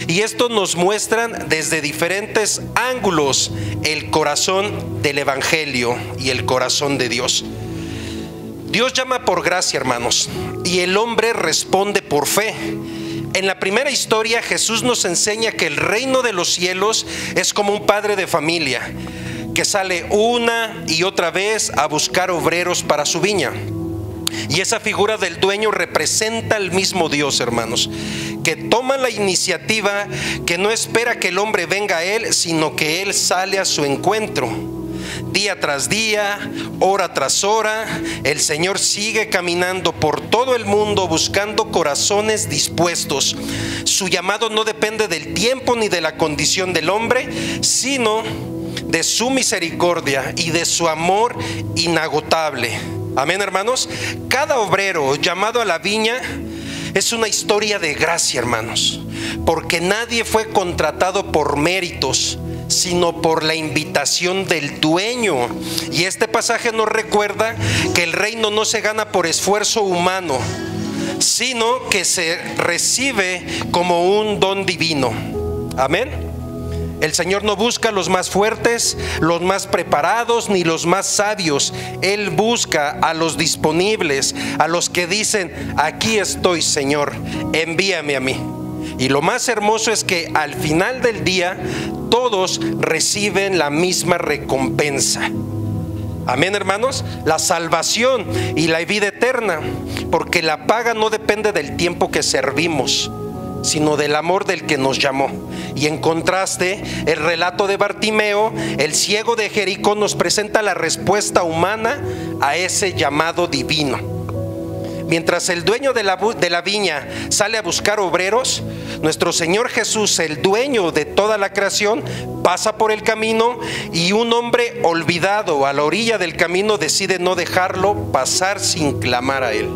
Y esto nos muestran desde diferentes ángulos el corazón del Evangelio y el corazón de Dios. Dios llama por gracia, hermanos, y el hombre responde por fe. En la primera historia, Jesús nos enseña que el reino de los cielos es como un padre de familia que sale una y otra vez a buscar obreros para su viña. Y esa figura del dueño representa al mismo Dios, hermanos, que toma la iniciativa, que no espera que el hombre venga a él, sino que él sale a su encuentro. Día tras día, hora tras hora, el Señor sigue caminando por todo el mundo buscando corazones dispuestos. Su llamado no depende del tiempo ni de la condición del hombre, sino de su misericordia y de su amor inagotable. Amén, hermanos. Cada obrero llamado a la viña es una historia de gracia, hermanos, porque nadie fue contratado por méritos, sino por la invitación del dueño. Y este pasaje nos recuerda que el reino no se gana por esfuerzo humano, sino que se recibe como un don divino. Amén. El Señor no busca los más fuertes, los más preparados, ni los más sabios. Él busca a los disponibles, a los que dicen: aquí estoy, Señor, envíame a mí. Y lo más hermoso es que al final del día todos reciben la misma recompensa. Amén, hermanos. La salvación y la vida eterna, porque la paga no depende del tiempo que servimos, sino del amor del que nos llamó. Y en contraste, el relato de Bartimeo, el ciego de Jericó, nos presenta la respuesta humana a ese llamado divino. Mientras el dueño de la viña sale a buscar obreros, nuestro Señor Jesús, el dueño de toda la creación, pasa por el camino, y un hombre olvidado a la orilla del camino decide no dejarlo pasar sin clamar a él.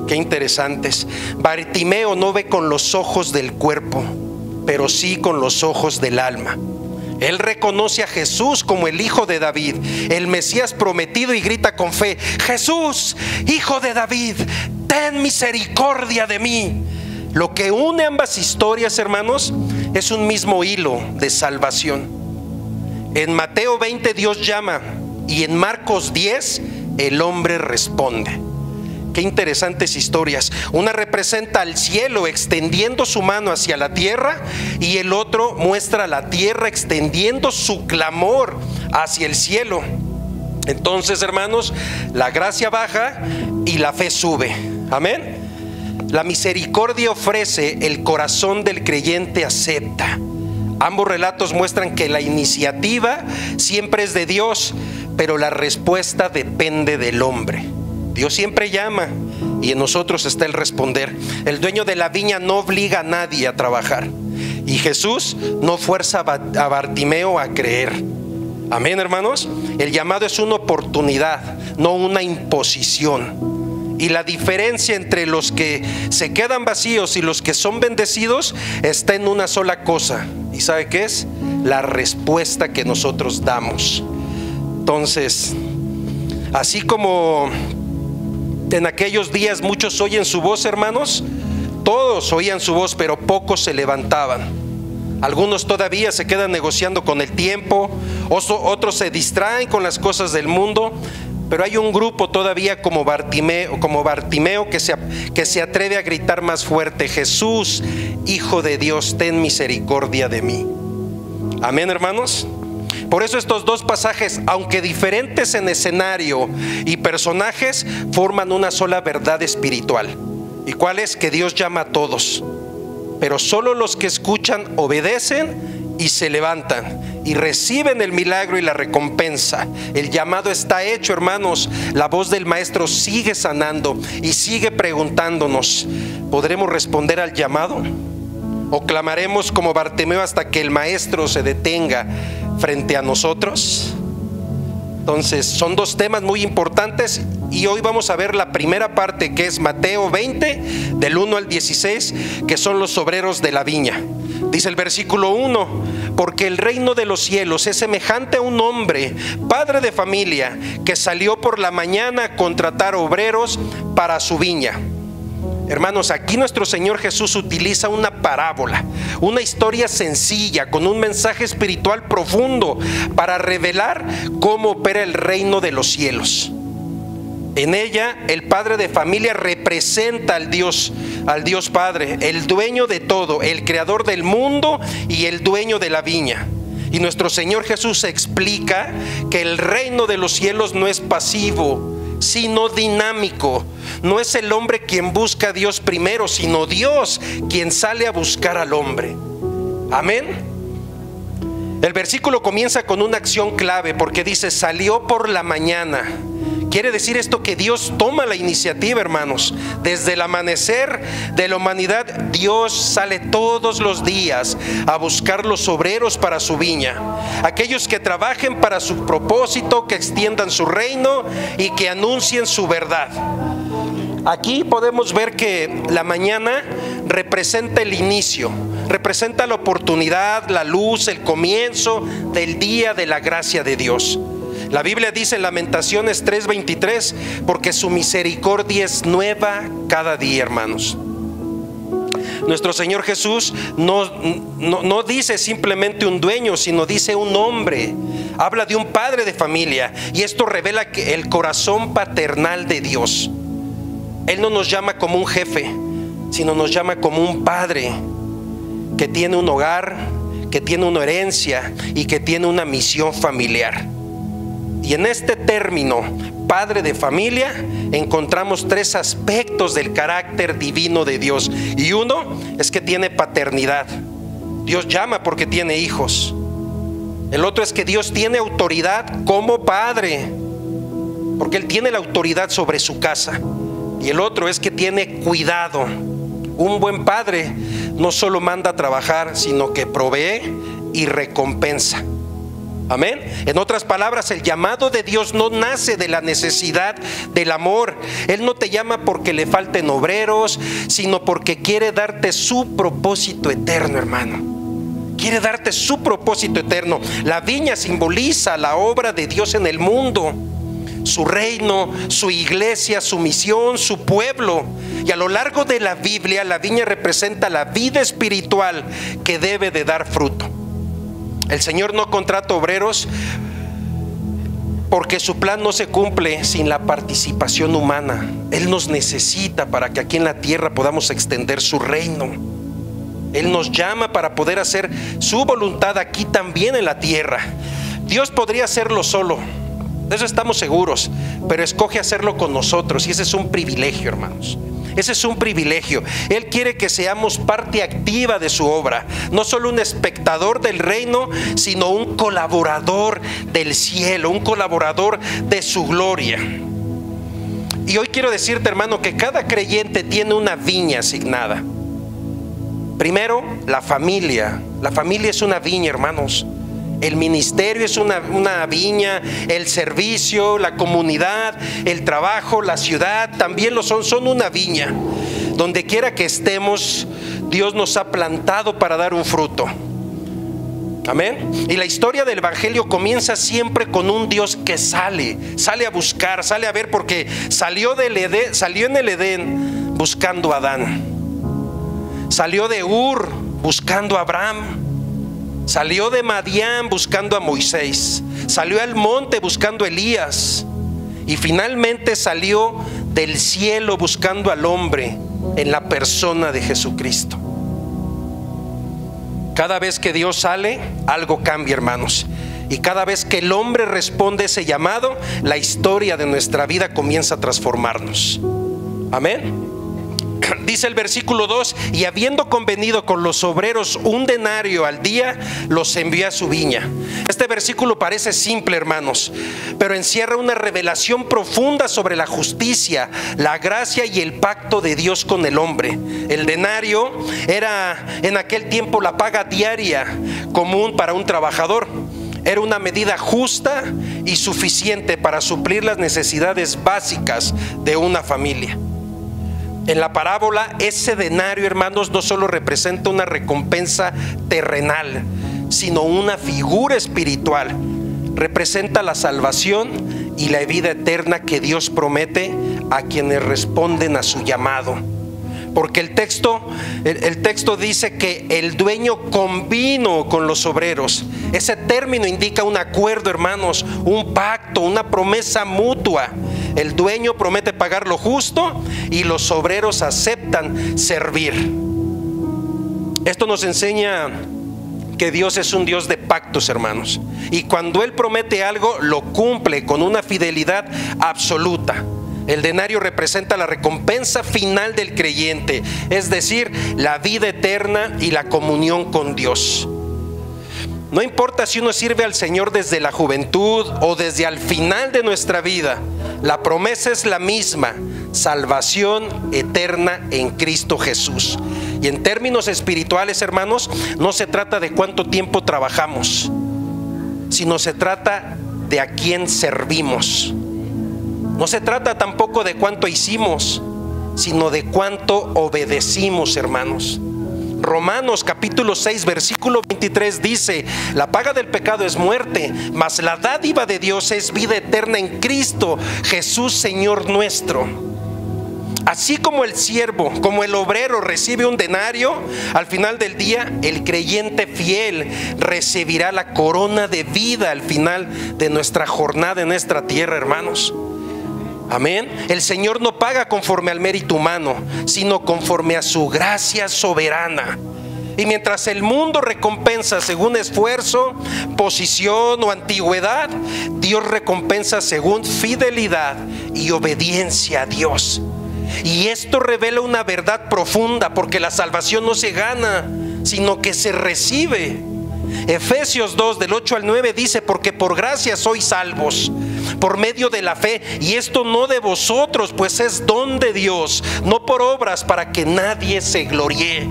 Qué interesantes. Bartimeo no ve con los ojos del cuerpo, pero sí con los ojos del alma. Él reconoce a Jesús como el Hijo de David, el Mesías prometido, y grita con fe: Jesús, Hijo de David, ten misericordia de mí. Lo que une ambas historias, hermanos, es un mismo hilo de salvación. En Mateo 20 Dios llama, y en Marcos 10 el hombre responde. Qué interesantes historias. Una representa al cielo extendiendo su mano hacia la tierra, y el otro muestra a la tierra extendiendo su clamor hacia el cielo. Entonces, hermanos, la gracia baja y la fe sube. Amén. La misericordia ofrece, el corazón del creyente acepta. Ambos relatos muestran que la iniciativa siempre es de Dios, pero la respuesta depende del hombre. Dios siempre llama, y en nosotros está el responder. El dueño de la viña no obliga a nadie a trabajar, y Jesús no fuerza a Bartimeo a creer. Amén, hermanos. El llamado es una oportunidad, no una imposición. Y la diferencia entre los que se quedan vacíos y los que son bendecidos está en una sola cosa. ¿Y sabe qué es? La respuesta que nosotros damos. Entonces, así como en aquellos días muchos oyen su voz, hermanos, todos oían su voz, pero pocos se levantaban. Algunos todavía se quedan negociando con el tiempo, otros se distraen con las cosas del mundo, pero hay un grupo todavía como Bartimeo que se atreve a gritar más fuerte: Jesús, Hijo de Dios, ten misericordia de mí. Amén, hermanos. Por eso estos dos pasajes, aunque diferentes en escenario y personajes, forman una sola verdad espiritual. ¿Y cuál es? Que Dios llama a todos, pero solo los que escuchan obedecen y se levantan y reciben el milagro y la recompensa. El llamado está hecho, hermanos. La voz del Maestro sigue sanando y sigue preguntándonos: ¿podremos responder al llamado? ¿O clamaremos como Bartimeo hasta que el Maestro se detenga frente a nosotros? Entonces, son dos temas muy importantes, y hoy vamos a ver la primera parte, que es Mateo 20 del 1 al 16, que son los obreros de la viña. Dice el versículo 1: porque el reino de los cielos es semejante a un hombre, padre de familia, que salió por la mañana a contratar obreros para su viña. Hermanos, aquí nuestro Señor Jesús utiliza una parábola, una historia sencilla con un mensaje espiritual profundo para revelar cómo opera el reino de los cielos. En ella, el padre de familia representa al Dios Padre, el dueño de todo, el creador del mundo y el dueño de la viña. Y nuestro Señor Jesús explica que el reino de los cielos no es pasivo, sino dinámico. No es el hombre quien busca a Dios primero, sino Dios quien sale a buscar al hombre. Amén. El versículo comienza con una acción clave porque dice: salió por la mañana. Quiere decir esto que Dios toma la iniciativa, hermanos. Desde el amanecer de la humanidad, Dios sale todos los días a buscar los obreros para su viña, aquellos que trabajen para su propósito, que extiendan su reino y que anuncien su verdad. Aquí podemos ver que la mañana representa el inicio, representa la oportunidad, la luz, el comienzo del día de la gracia de Dios. La Biblia dice en Lamentaciones 3:23, porque su misericordia es nueva cada día, hermanos. Nuestro Señor Jesús no dice simplemente un dueño, sino dice un hombre. Habla de un padre de familia, y esto revela que el corazón paternal de Dios. Él no nos llama como un jefe, sino nos llama como un padre que tiene un hogar, que tiene una herencia y que tiene una misión familiar. Y en este término, padre de familia, encontramos tres aspectos del carácter divino de Dios. Y uno es que tiene paternidad. Dios llama porque tiene hijos. El otro es que Dios tiene autoridad como padre, porque Él tiene la autoridad sobre su casa. Y el otro es que tiene cuidado. Un buen padre no solo manda a trabajar, sino que provee y recompensa. Amén. En otras palabras, el llamado de Dios no nace de la necesidad del amor. Él no te llama porque le falten obreros, sino porque quiere darte su propósito eterno, hermano. Quiere darte su propósito eterno. La viña simboliza la obra de Dios en el mundo, su reino, su iglesia, su misión, su pueblo. Y a lo largo de la Biblia, la viña representa la vida espiritual que debe de dar fruto. El Señor no contrata obreros porque su plan no se cumple sin la participación humana. Él nos necesita para que aquí en la tierra podamos extender su reino. Él nos llama para poder hacer su voluntad aquí también en la tierra. Dios podría hacerlo solo, de eso estamos seguros, pero escoge hacerlo con nosotros, y ese es un privilegio, hermanos. Ese es un privilegio. Él quiere que seamos parte activa de su obra, no solo un espectador del reino, sino un colaborador del cielo, un colaborador de su gloria. Y hoy quiero decirte, hermano, que cada creyente tiene una viña asignada. Primero, la familia. La familia es una viña, hermanos. El ministerio es una viña, el servicio, la comunidad, el trabajo, la ciudad también lo son una viña. Donde quiera que estemos, Dios nos ha plantado para dar un fruto. Amén. Y la historia del evangelio comienza siempre con un Dios que sale a buscar, sale a ver, porque salió en el Edén buscando a Adán. Salió de Ur buscando a Abraham. Salió de Madián buscando a Moisés. Salió al monte buscando a Elías. Y finalmente salió del cielo buscando al hombre en la persona de Jesucristo. Cada vez que Dios sale, algo cambia, hermanos. Y cada vez que el hombre responde ese llamado, la historia de nuestra vida comienza a transformarnos. Amén. Dice el versículo 2: y habiendo convenido con los obreros un denario al día, los envió a su viña. Este versículo parece simple, hermanos, pero encierra una revelación profunda sobre la justicia, la gracia y el pacto de Dios con el hombre. El denario era en aquel tiempo la paga diaria común para un trabajador. Era una medida justa y suficiente para suplir las necesidades básicas de una familia. En la parábola, ese denario, hermanos, no solo representa una recompensa terrenal, sino una figura espiritual. Representa la salvación y la vida eterna que Dios promete a quienes responden a su llamado. Porque el texto dice que el dueño convino con los obreros. Ese término indica un acuerdo, hermanos, un pacto, una promesa mutua. El dueño promete pagar lo justo y los obreros aceptan servir. Esto nos enseña que Dios es un Dios de pactos, hermanos. Y cuando Él promete algo, lo cumple con una fidelidad absoluta. El denario representa la recompensa final del creyente, es decir, la vida eterna y la comunión con Dios. No importa si uno sirve al Señor desde la juventud o desde al final de nuestra vida, la promesa es la misma: salvación eterna en Cristo Jesús. Y en términos espirituales, hermanos, no se trata de cuánto tiempo trabajamos, sino se trata de a quién servimos. No se trata tampoco de cuánto hicimos, sino de cuánto obedecimos, hermanos. Romanos capítulo 6 versículo 23 dice: la paga del pecado es muerte, mas la dádiva de Dios es vida eterna en Cristo Jesús Señor nuestro. Así como el siervo, como el obrero recibe un denario, al final del día el creyente fiel recibirá la corona de vida al final de nuestra jornada en esta tierra, hermanos. Amén. El Señor no paga conforme al mérito humano, sino conforme a su gracia soberana. Y mientras el mundo recompensa según esfuerzo, posición o antigüedad, Dios recompensa según fidelidad y obediencia a Dios. Y esto revela una verdad profunda, porque la salvación no se gana, sino que se recibe. Efesios 2 del 8 al 9 dice: porque por gracia sois salvos por medio de la fe, y esto no de vosotros, pues es don de Dios, no por obras, para que nadie se gloríe.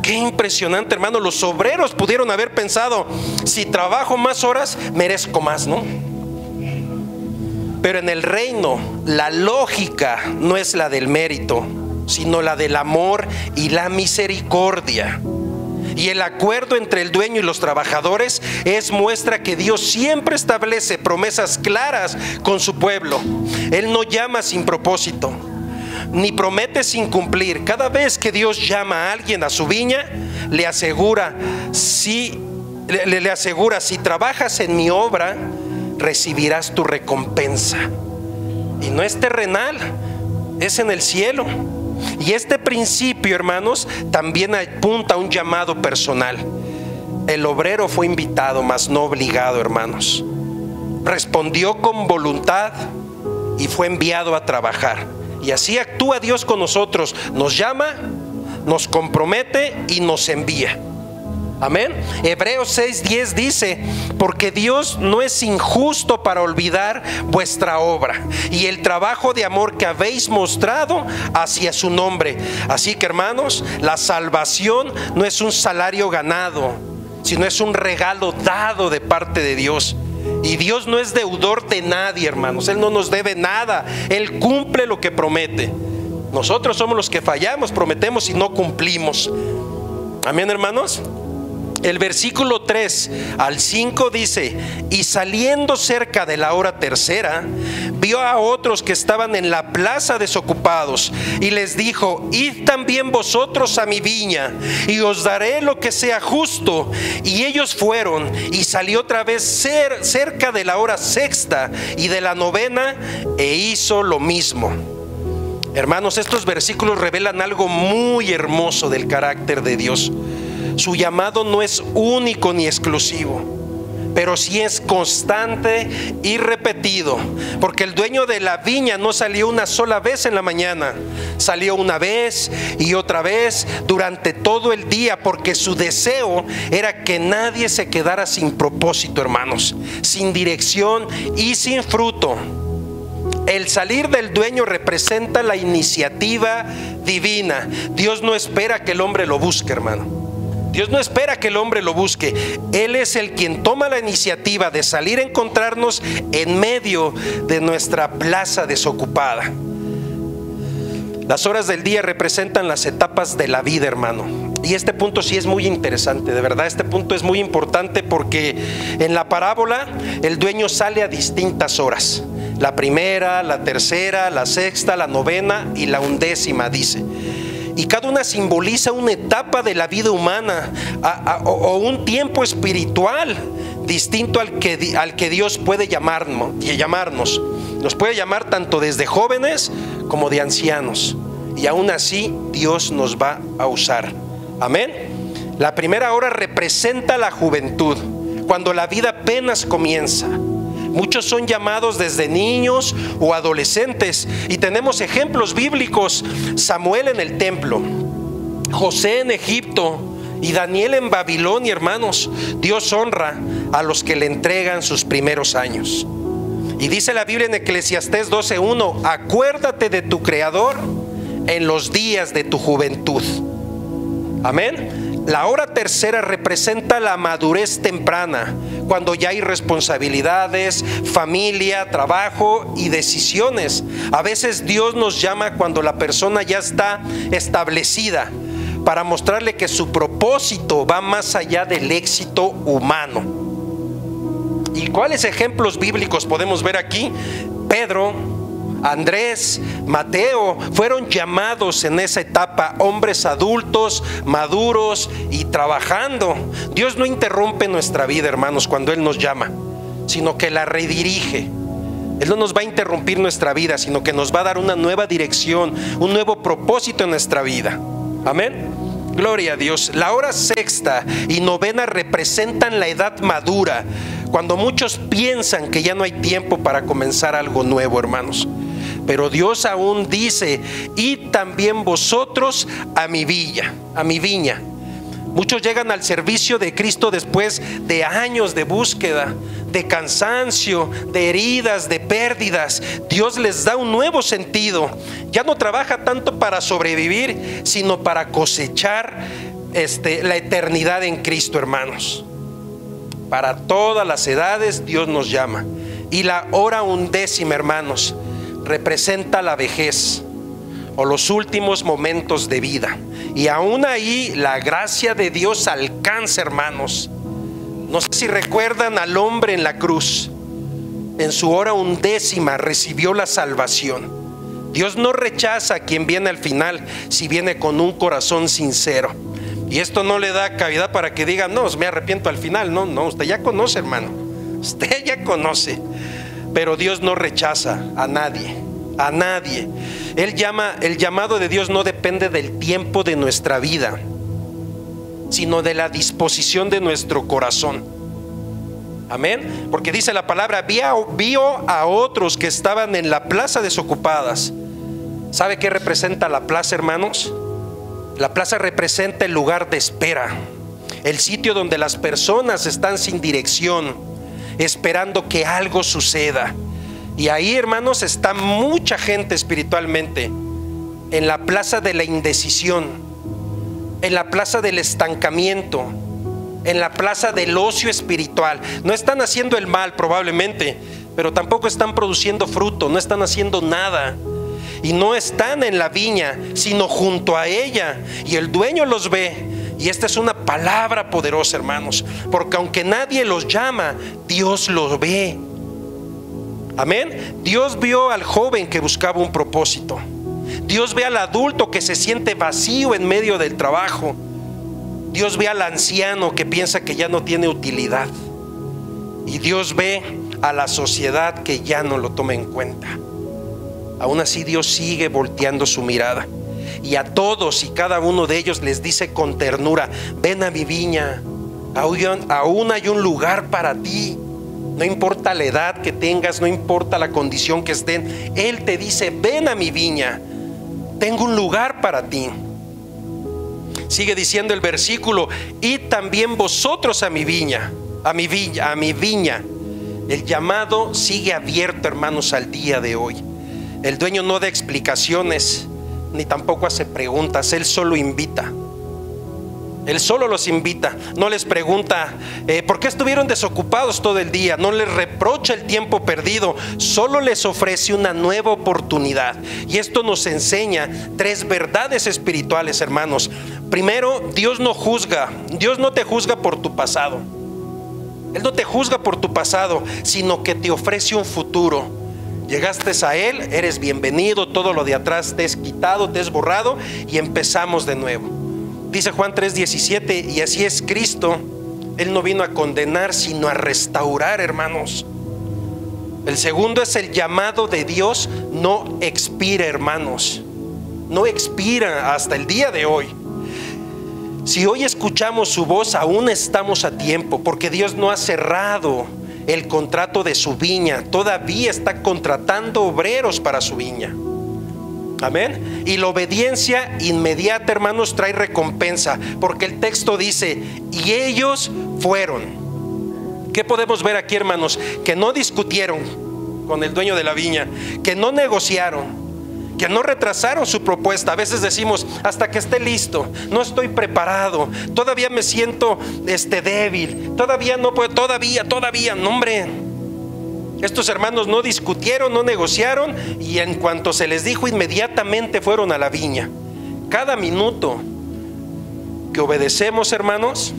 Qué impresionante, hermano. Los obreros pudieron haber pensado: si trabajo más horas, merezco más, ¿no? Pero en el reino, la lógica no es la del mérito, sino la del amor y la misericordia. Y el acuerdo entre el dueño y los trabajadores es muestra que Dios siempre establece promesas claras con su pueblo. Él no llama sin propósito, ni promete sin cumplir. Cada vez que Dios llama a alguien a su viña, le asegura: si trabajas en mi obra, recibirás tu recompensa. Y no es terrenal, es en el cielo. Y este principio, hermanos, también apunta a un llamado personal. El obrero fue invitado, mas no obligado, hermanos. Respondió con voluntad y fue enviado a trabajar. Y así actúa Dios con nosotros: nos llama, nos compromete y nos envía. Amén. Hebreos 6:10 dice: porque Dios no es injusto para olvidar vuestra obra y el trabajo de amor que habéis mostrado hacia su nombre. Así que, hermanos, la salvación no es un salario ganado, sino es un regalo dado de parte de Dios. Y Dios no es deudor de nadie, hermanos. Él no nos debe nada. Él cumple lo que promete. Nosotros somos los que fallamos, prometemos y no cumplimos. Amén, hermanos. El versículo 3 al 5 dice: y saliendo cerca de la hora tercera, vio a otros que estaban en la plaza desocupados, y les dijo: id también vosotros a mi viña, y os daré lo que sea justo. Y ellos fueron, y salió otra vez cerca de la hora sexta y de la novena, e hizo lo mismo. Hermanos, estos versículos revelan algo muy hermoso del carácter de Dios. Su llamado no es único ni exclusivo, pero sí es constante y repetido. Porque el dueño de la viña no salió una sola vez en la mañana, salió una vez y otra vez durante todo el día, porque su deseo era que nadie se quedara sin propósito, hermanos, sin dirección y sin fruto. El salir del dueño representa la iniciativa divina. Dios no espera que el hombre lo busque, hermano. Dios no espera que el hombre lo busque. Él es el quien toma la iniciativa de salir a encontrarnos en medio de nuestra plaza desocupada. Las horas del día representan las etapas de la vida, hermano. Y este punto sí es muy interesante, de verdad. Este punto es muy importante porque en la parábola el dueño sale a distintas horas: la primera, la tercera, la sexta, la novena y la 11ª, dice. y cada una simboliza una etapa de la vida humana o un tiempo espiritual distinto al que Dios puede llamarnos. Nos puede llamar tanto desde jóvenes como de ancianos, y aún así Dios nos va a usar. Amén. La primera hora representa la juventud, cuando la vida apenas comienza. Muchos son llamados desde niños o adolescentes, y tenemos ejemplos bíblicos: Samuel en el templo, José en Egipto y Daniel en Babilonia. Hermanos, Dios honra a los que le entregan sus primeros años. Y dice la Biblia en Eclesiastés 12:1: acuérdate de tu Creador en los días de tu juventud. Amén. La hora tercera representa la madurez temprana, cuando ya hay responsabilidades, familia, trabajo y decisiones. A veces Dios nos llama cuando la persona ya está establecida, para mostrarle que su propósito va más allá del éxito humano. ¿Y cuáles ejemplos bíblicos podemos ver aquí? Pedro, Andrés, Mateo fueron llamados en esa etapa, hombres adultos, maduros y trabajando. Dios no interrumpe nuestra vida, hermanos, cuando Él nos llama, sino que la redirige. Él no nos va a interrumpir nuestra vida, sino que nos va a dar una nueva dirección, un nuevo propósito en nuestra vida. Amén. Gloria a Dios. La hora sexta y novena representan la edad madura, cuando muchos piensan que ya no hay tiempo para comenzar algo nuevo, hermanos. Pero Dios aún dice: y también vosotros a mi viña. Muchos llegan al servicio de Cristo después de años de búsqueda, de cansancio, de heridas, de pérdidas. Dios les da un nuevo sentido. Ya no trabaja tanto para sobrevivir, sino para cosechar la eternidad en Cristo, hermanos. Para todas las edades Dios nos llama. Y la hora undécima, hermanos, representa la vejez o los últimos momentos de vida. Y aún ahí la gracia de Dios alcanza, hermanos. No sé si recuerdan al hombre en la cruz. En su hora undécima recibió la salvación. Dios no rechaza a quien viene al final, si viene con un corazón sincero. Y esto no le da cabida para que diga: no, me arrepiento al final. No, usted ya conoce, hermano. Usted ya conoce. Pero Dios no rechaza a nadie. A nadie. El llamado de Dios no depende del tiempo de nuestra vida, sino de la disposición de nuestro corazón. Amén. Porque dice la palabra: vio a otros que estaban en la plaza desocupadas. ¿Sabe qué representa la plaza, hermanos? La plaza representa el lugar de espera, el sitio donde las personas están sin dirección, esperando que algo suceda. Y ahí, hermanos, está mucha gente espiritualmente en la plaza de la indecisión, en la plaza del estancamiento, en la plaza del ocio espiritual. No están haciendo el mal probablemente, pero tampoco están produciendo fruto, no están haciendo nada. Y no están en la viña, sino junto a ella. Y el dueño los ve. Y esta es una palabra poderosa, hermanos, porque aunque nadie los llama, Dios los ve. Amén. Dios vio al joven que buscaba un propósito. Dios ve al adulto que se siente vacío en medio del trabajo. Dios ve al anciano que piensa que ya no tiene utilidad. Y Dios ve a la sociedad que ya no lo toma en cuenta. Aún así, Dios sigue volteando su mirada, y a todos y cada uno de ellos les dice con ternura: ven a mi viña, aún hay un lugar para ti. No importa la edad que tengas, no importa la condición que estén, Él te dice: ven a mi viña, tengo un lugar para ti. Sigue diciendo el versículo: y también vosotros a mi viña. El llamado sigue abierto, hermanos, al día de hoy. El dueño no da explicaciones, ni tampoco hace preguntas. Él solo invita. Él solo los invita. No les pregunta ¿por qué estuvieron desocupados todo el día? No les reprocha el tiempo perdido. Solo les ofrece una nueva oportunidad. Y esto nos enseña tres verdades espirituales, hermanos. Primero, Dios no juzga. Dios no te juzga por tu pasado. Él no te juzga por tu pasado, sino que te ofrece un futuro Llegaste a Él, eres bienvenido, todo lo de atrás te es quitado, te es borrado y empezamos de nuevo. Dice Juan 3:17, y así es Cristo. Él no vino a condenar, sino a restaurar, hermanos. El segundo es el llamado de Dios, no expira, hermanos. No expira hasta el día de hoy. Si hoy escuchamos su voz, aún estamos a tiempo, porque Dios no ha cerrado el contrato de su viña. Todavía está contratando obreros para su viña. Amén. Y la obediencia inmediata, hermanos, trae recompensa, porque el texto dice, y ellos fueron. ¿Qué podemos ver aquí, hermanos? Que no discutieron con el dueño de la viña, que no negociaron, que no retrasaron su propuesta. A veces decimos, hasta que esté listo, no estoy preparado, todavía me siento débil, todavía no puedo, todavía, no, hombre. Estos hermanos no discutieron, no negociaron, y en cuanto se les dijo, inmediatamente fueron a la viña. Cada minuto que obedecemos, hermanos,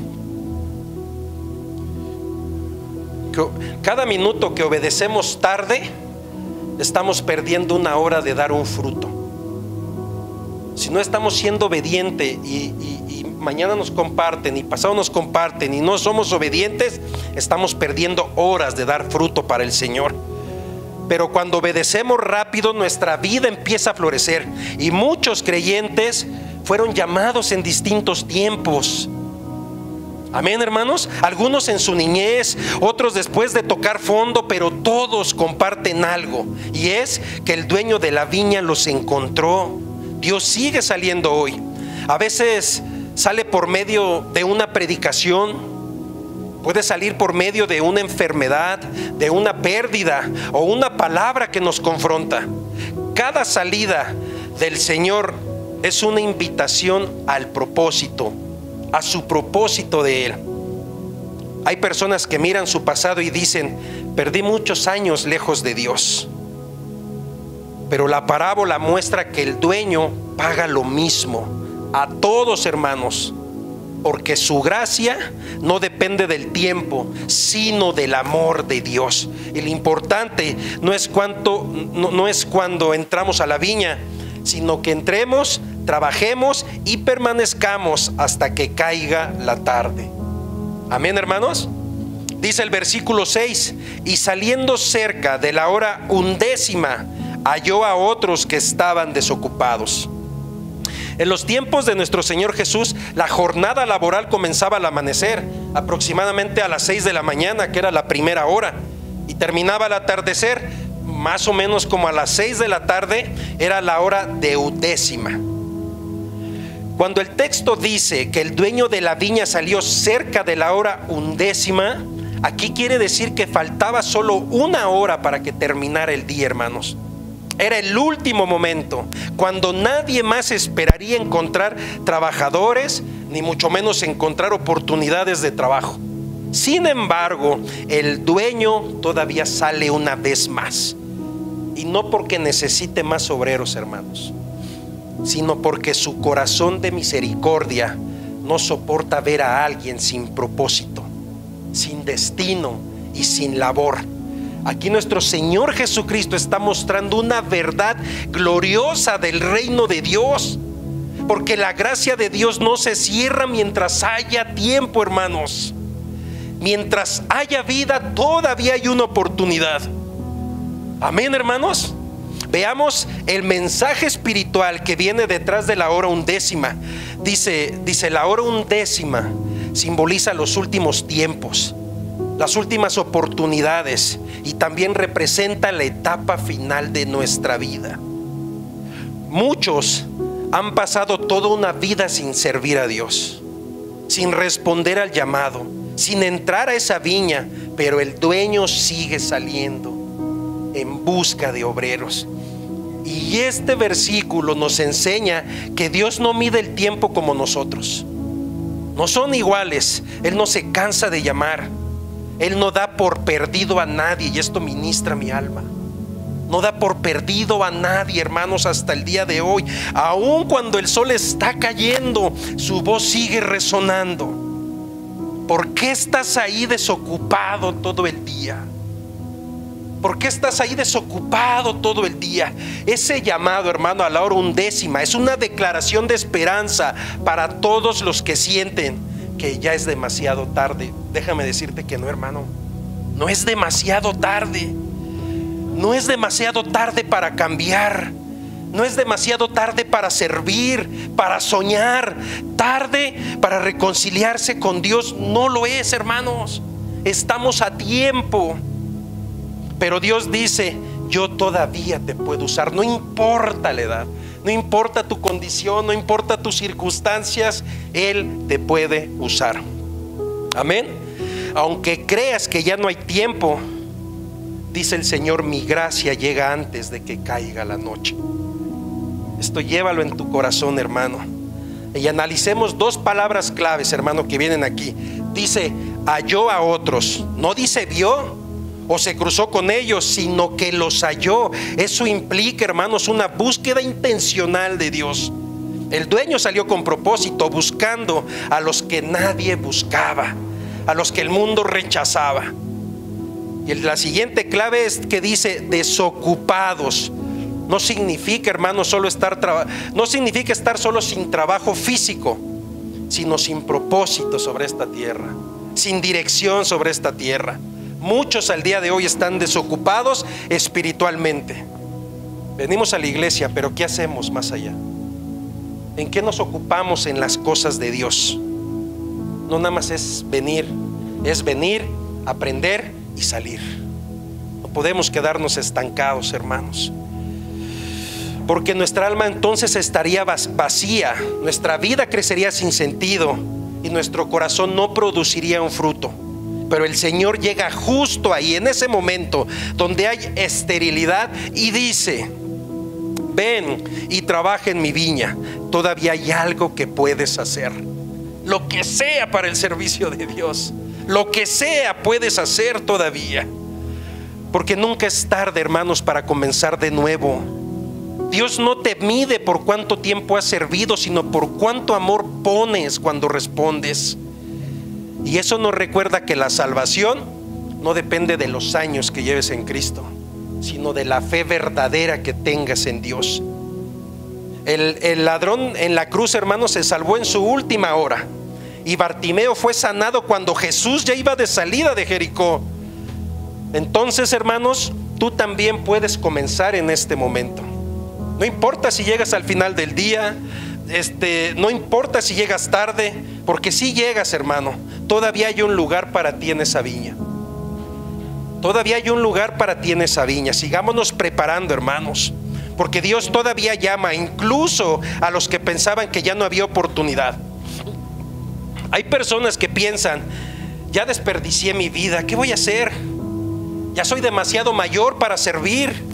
cada minuto que obedecemos tarde, estamos perdiendo una hora de dar un fruto. Si no estamos siendo obedientes y mañana nos comparten y pasado nos comparten y no somos obedientes, estamos perdiendo horas de dar fruto para el Señor. Pero cuando obedecemos rápido, nuestra vida empieza a florecer. Y muchos creyentes fueron llamados en distintos tiempos. Amén, hermanos. Algunos en su niñez, otros después de tocar fondo, pero todos comparten algo, y es que el dueño de la viña los encontró. Dios sigue saliendo hoy. A veces sale por medio de una predicación, puede salir por medio de una enfermedad, de una pérdida o una palabra que nos confronta. Cada salida del Señor es una invitación al propósito, a su propósito de Él. Hay personas que miran su pasado y dicen, perdí muchos años lejos de Dios. Pero la parábola muestra que el dueño paga lo mismo a todos, hermanos, porque su gracia no depende del tiempo, sino del amor de Dios. Y lo importante no es cuando entramos a la viña, sino que entremos, trabajemos y permanezcamos hasta que caiga la tarde. Amén, hermanos. Dice el versículo 6, y saliendo cerca de la hora 11, halló a otros que estaban desocupados. En los tiempos de nuestro Señor Jesús, la jornada laboral comenzaba al amanecer, aproximadamente a las 6 de la mañana, que era la primera hora, y terminaba al atardecer, más o menos como a las 6 de la tarde, era la hora de 11. Cuando el texto dice que el dueño de la viña salió cerca de la hora 11, aquí quiere decir que faltaba solo una hora para que terminara el día, hermanos. Era el último momento, cuando nadie más esperaría encontrar trabajadores, ni mucho menos encontrar oportunidades de trabajo. Sin embargo, el dueño todavía sale una vez más. Y no porque necesite más obreros, hermanos, sino porque su corazón de misericordia no soporta ver a alguien sin propósito, sin destino y sin labor. Aquí nuestro Señor Jesucristo está mostrando una verdad gloriosa del reino de Dios, porque la gracia de Dios no se cierra mientras haya tiempo, hermanos. Mientras haya vida, todavía hay una oportunidad. Amén, hermanos. Veamos el mensaje espiritual que viene detrás de la hora 11. Dice la hora 11 simboliza los últimos tiempos, las últimas oportunidades, y también representa la etapa final de nuestra vida. Muchos han pasado toda una vida sin servir a Dios, sin responder al llamado, sin entrar a esa viña, pero el dueño sigue saliendo en busca de obreros. Y este versículo nos enseña que Dios no mide el tiempo como nosotros. No son iguales. Él no se cansa de llamar. Él no da por perdido a nadie, y esto ministra mi alma. No da por perdido a nadie, hermanos, hasta el día de hoy. Aun cuando el sol está cayendo, su voz sigue resonando. ¿Por qué estás ahí desocupado todo el día? ¿Por qué estás ahí desocupado todo el día? Ese llamado, hermano, a la hora 11 es una declaración de esperanza para todos los que sienten que ya es demasiado tarde. Déjame decirte que no, hermano. No es demasiado tarde. No es demasiado tarde para cambiar. No es demasiado tarde para servir, para soñar. Tarde para reconciliarse con Dios no lo es, hermanos. Estamos a tiempo. Pero Dios dice: yo todavía te puedo usar. No importa la edad, no importa tu condición, no importa tus circunstancias, Él te puede usar. Amén. Aunque creas que ya no hay tiempo, dice el Señor: mi gracia llega antes de que caiga la noche. Esto llévalo en tu corazón, hermano. Y analicemos dos palabras claves, hermano, que vienen aquí. Dice: halló a otros. No dice vio o se cruzó con ellos, sino que los halló. Eso implica, hermanos, una búsqueda intencional de Dios. El dueño salió con propósito, buscando a los que nadie buscaba, a los que el mundo rechazaba. Y la siguiente clave es que dice desocupados. No significa, hermano, no significa estar solo sin trabajo físico, sino sin propósito sobre esta tierra, sin dirección sobre esta tierra. Muchos al día de hoy están desocupados espiritualmente. Venimos a la iglesia, pero ¿qué hacemos más allá? ¿En qué nos ocupamos en las cosas de Dios? No nada más es venir, aprender y salir. No podemos quedarnos estancados, hermanos, porque nuestra alma entonces estaría vacía, nuestra vida crecería sin sentido y nuestro corazón no produciría un fruto. Pero el Señor llega justo ahí, en ese momento donde hay esterilidad, y dice: ven y trabaja en mi viña, todavía hay algo que puedes hacer. Lo que sea para el servicio de Dios, lo que sea puedes hacer todavía, porque nunca es tarde, hermanos, para comenzar de nuevo. Dios no te mide por cuánto tiempo has servido, sino por cuánto amor pones cuando respondes. Y eso nos recuerda que la salvación no depende de los años que lleves en Cristo, sino de la fe verdadera que tengas en Dios. El ladrón en la cruz, hermanos, se salvó en su última hora, y Bartimeo fue sanado cuando Jesús ya iba de salida de Jericó. Entonces, hermanos, tú también puedes comenzar en este momento. No importa si llegas al final del día, no importa si llegas tarde, porque si llegas, hermano, todavía hay un lugar para ti en esa viña. Todavía hay un lugar para ti en esa viña. Sigámonos preparando, hermanos, porque Dios todavía llama incluso a los que pensaban que ya no había oportunidad. Hay personas que piensan: ya desperdicié mi vida, ¿qué voy a hacer? Ya soy demasiado mayor para servir,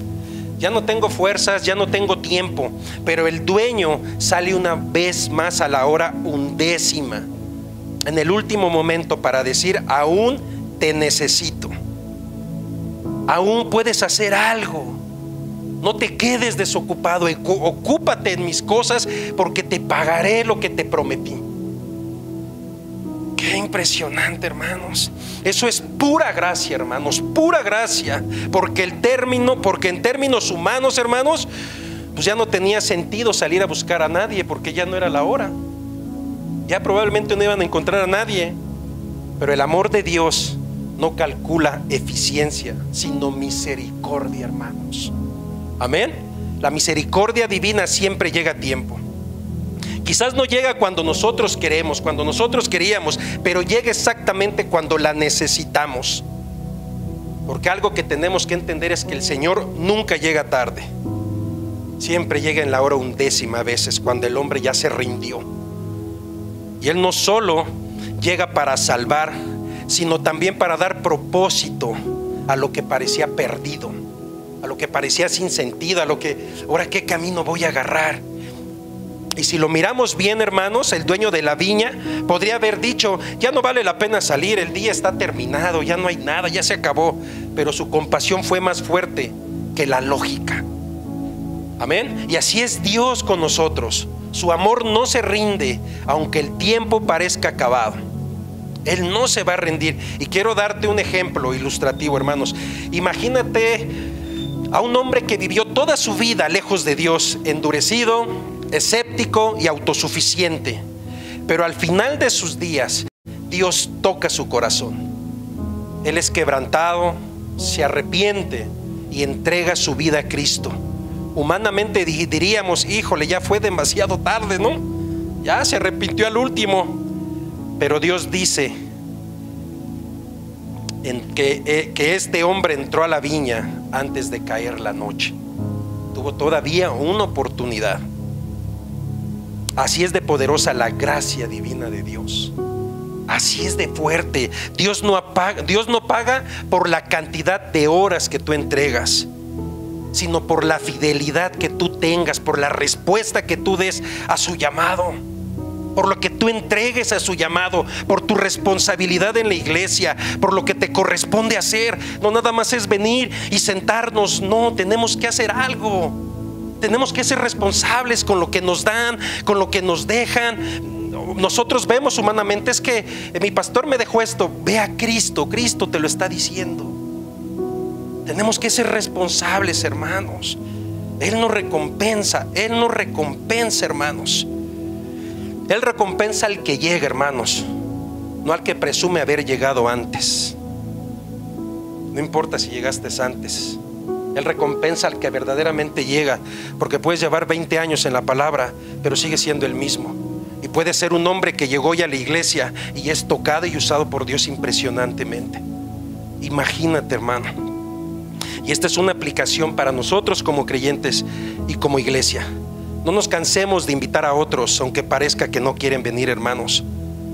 ya no tengo fuerzas, ya no tengo tiempo. Pero el dueño sale una vez más a la hora 11, en el último momento, para decir: aún te necesito, aún puedes hacer algo. No te quedes desocupado, ocúpate en mis cosas, porque te pagaré lo que te prometí. Qué impresionante, hermanos. Eso es pura gracia, hermanos, pura gracia. Porque en términos humanos, hermanos, pues ya no tenía sentido salir a buscar a nadie, porque ya no era la hora. Ya probablemente no iban a encontrar a nadie. Pero el amor de Dios no calcula eficiencia, sino misericordia, hermanos. Amén. La misericordia divina siempre llega a tiempo. Quizás no llega cuando nosotros queremos, cuando nosotros queríamos, pero llega exactamente cuando la necesitamos. Porque algo que tenemos que entender es que el Señor nunca llega tarde. Siempre llega en la hora 11 a veces, cuando el hombre ya se rindió. Y Él no solo llega para salvar, sino también para dar propósito a lo que parecía perdido, a lo que parecía sin sentido, a lo que, ahora qué camino voy a agarrar. Y si lo miramos bien, hermanos, el dueño de la viña podría haber dicho: ya no vale la pena salir, el día está terminado, ya no hay nada, ya se acabó. Pero su compasión fue más fuerte que la lógica. Amén. Y así es Dios con nosotros. Su amor no se rinde, aunque el tiempo parezca acabado. Él no se va a rendir. Y quiero darte un ejemplo ilustrativo, hermanos. Imagínate a un hombre que vivió toda su vida lejos de Dios, endurecido, escéptico y autosuficiente. Pero al final de sus días, Dios toca su corazón. Él es quebrantado, se arrepiente y entrega su vida a Cristo. Humanamente diríamos, híjole, ya fue demasiado tarde, ¿no? Ya se arrepintió al último. Pero Dios dice que este hombre entró a la viña antes de caer la noche. Tuvo todavía una oportunidad. Así es de poderosa la gracia divina de Dios. Así es de fuerte. Dios no paga por la cantidad de horas que tú entregas, sino por la fidelidad que tú tengas, por la respuesta que tú des a su llamado, por lo que tú entregues a su llamado, por tu responsabilidad en la iglesia, por lo que te corresponde hacer. No nada más es venir y sentarnos, no, tenemos que hacer algo. Tenemos que ser responsables con lo que nos dan, con lo que nos dejan. Nosotros vemos humanamente, es que mi pastor me dejó esto. Ve a Cristo, Cristo te lo está diciendo. Tenemos que ser responsables, hermanos. Él nos recompensa, hermanos. Él recompensa al que llega, hermanos, no al que presume haber llegado antes. No importa si llegaste antes. Él recompensa al que verdaderamente llega, porque puedes llevar 20 años en la palabra, pero sigue siendo el mismo. Y puede ser un hombre que llegó ya a la iglesia y es tocado y usado por Dios impresionantemente. Imagínate, hermano. Y esta es una aplicación para nosotros como creyentes y como iglesia. No nos cansemos de invitar a otros, aunque parezca que no quieren venir, hermanos.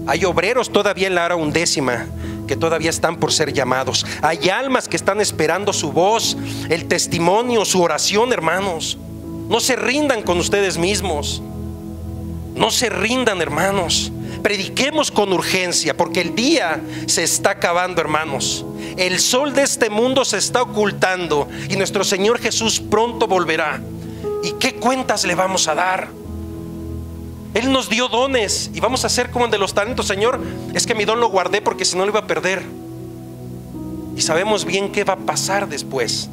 Hay obreros todavía en la hora 11ª que todavía están por ser llamados. Hay almas que están esperando su voz, el testimonio, su oración, hermanos. No se rindan con ustedes mismos. No se rindan, hermanos. Prediquemos con urgencia, porque el día se está acabando, hermanos. El sol de este mundo se está ocultando y nuestro Señor Jesús pronto volverá. ¿Y qué cuentas le vamos a dar? Él nos dio dones y vamos a hacer como el de los talentos. Señor, es que mi don lo guardé porque si no lo iba a perder. Y sabemos bien qué va a pasar después.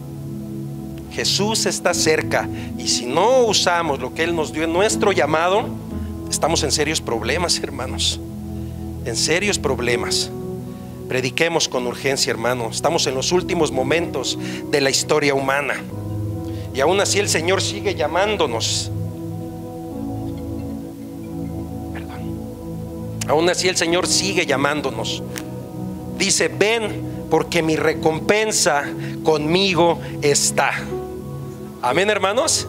Jesús está cerca, y si no usamos lo que Él nos dio en nuestro llamado, estamos en serios problemas, hermanos. En serios problemas. Prediquemos con urgencia, hermanos. Estamos en los últimos momentos de la historia humana. Y aún así el Señor sigue llamándonos. Aún así el Señor sigue llamándonos. Dice: ven, porque mi recompensa conmigo está. Amén, hermanos.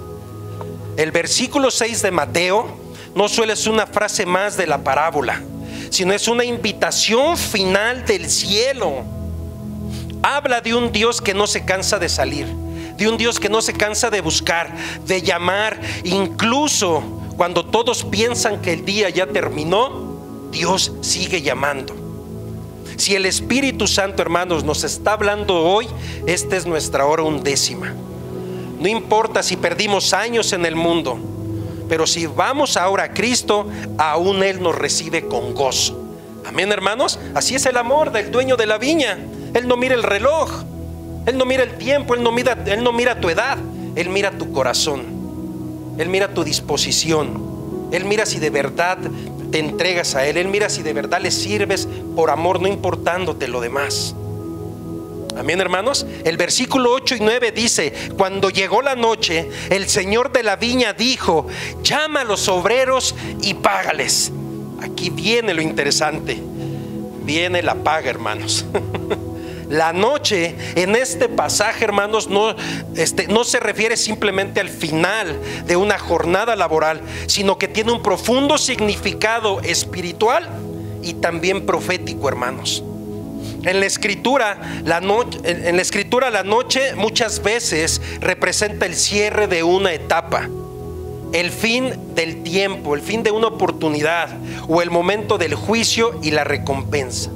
El versículo 6 de Mateo no solo es una frase más de la parábola, sino es una invitación final del cielo. Habla de un Dios que no se cansa de salir, de un Dios que no se cansa de buscar, de llamar. Incluso cuando todos piensan que el día ya terminó, Dios sigue llamando. Si el Espíritu Santo, hermanos, nos está hablando hoy, esta es nuestra hora 11ª. No importa si perdimos años en el mundo, pero si vamos ahora a Cristo, aún Él nos recibe con gozo. Amén, hermanos. Así es el amor del dueño de la viña. Él no mira el reloj, Él no mira el tiempo, Él no mira tu edad. Él mira tu corazón, Él mira tu disposición. Él mira si de verdad te entregas a Él. Él mira si de verdad le sirves por amor, no importándote lo demás. Amén, hermanos. El versículo 8 y 9 dice: cuando llegó la noche, el Señor de la viña dijo: llama a los obreros y págales. Aquí viene lo interesante. Viene la paga, hermanos. La noche en este pasaje, hermanos, no se refiere simplemente al final de una jornada laboral, sino que tiene un profundo significado espiritual y también profético, hermanos. En la escritura, la noche muchas veces representa el cierre de una etapa, el fin del tiempo, el fin de una oportunidad, o el momento del juicio y la recompensa.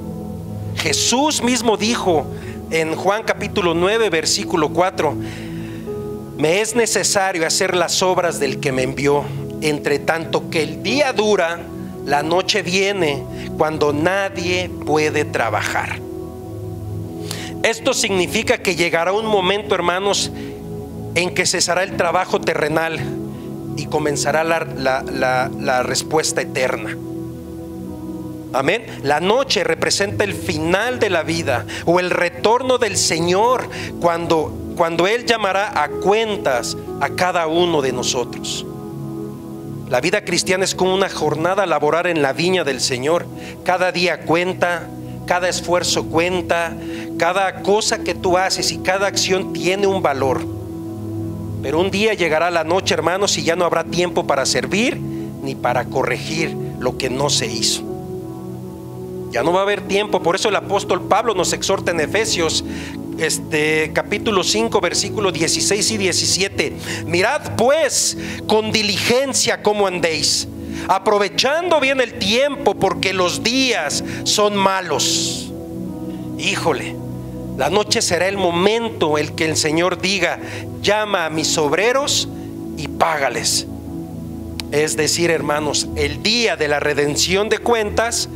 Jesús mismo dijo en Juan capítulo 9 versículo 4: me es necesario hacer las obras del que me envió, entre tanto que el día dura, La noche viene cuando nadie puede trabajar. Esto significa que llegará un momento, hermanos, en que cesará el trabajo terrenal y comenzará la respuesta eterna. Amén. La noche representa el final de la vida o el retorno del Señor cuando Él llamará a cuentas a cada uno de nosotros. La vida cristiana es como una jornada a laborar en la viña del Señor. Cada día cuenta, cada esfuerzo cuenta, cada cosa que tú haces y cada acción tiene un valor. Pero un día llegará la noche, hermanos, y ya no habrá tiempo para servir ni para corregir lo que no se hizo. Ya no va a haber tiempo. Por eso el apóstol Pablo nos exhorta en Efesios capítulo 5 versículos 16 y 17: mirad pues con diligencia cómo andéis, aprovechando bien el tiempo, porque los días son malos. Híjole, la noche será el momento en que el Señor diga: llama a mis obreros y págales. Es decir, hermanos, el día de la redención de cuentas,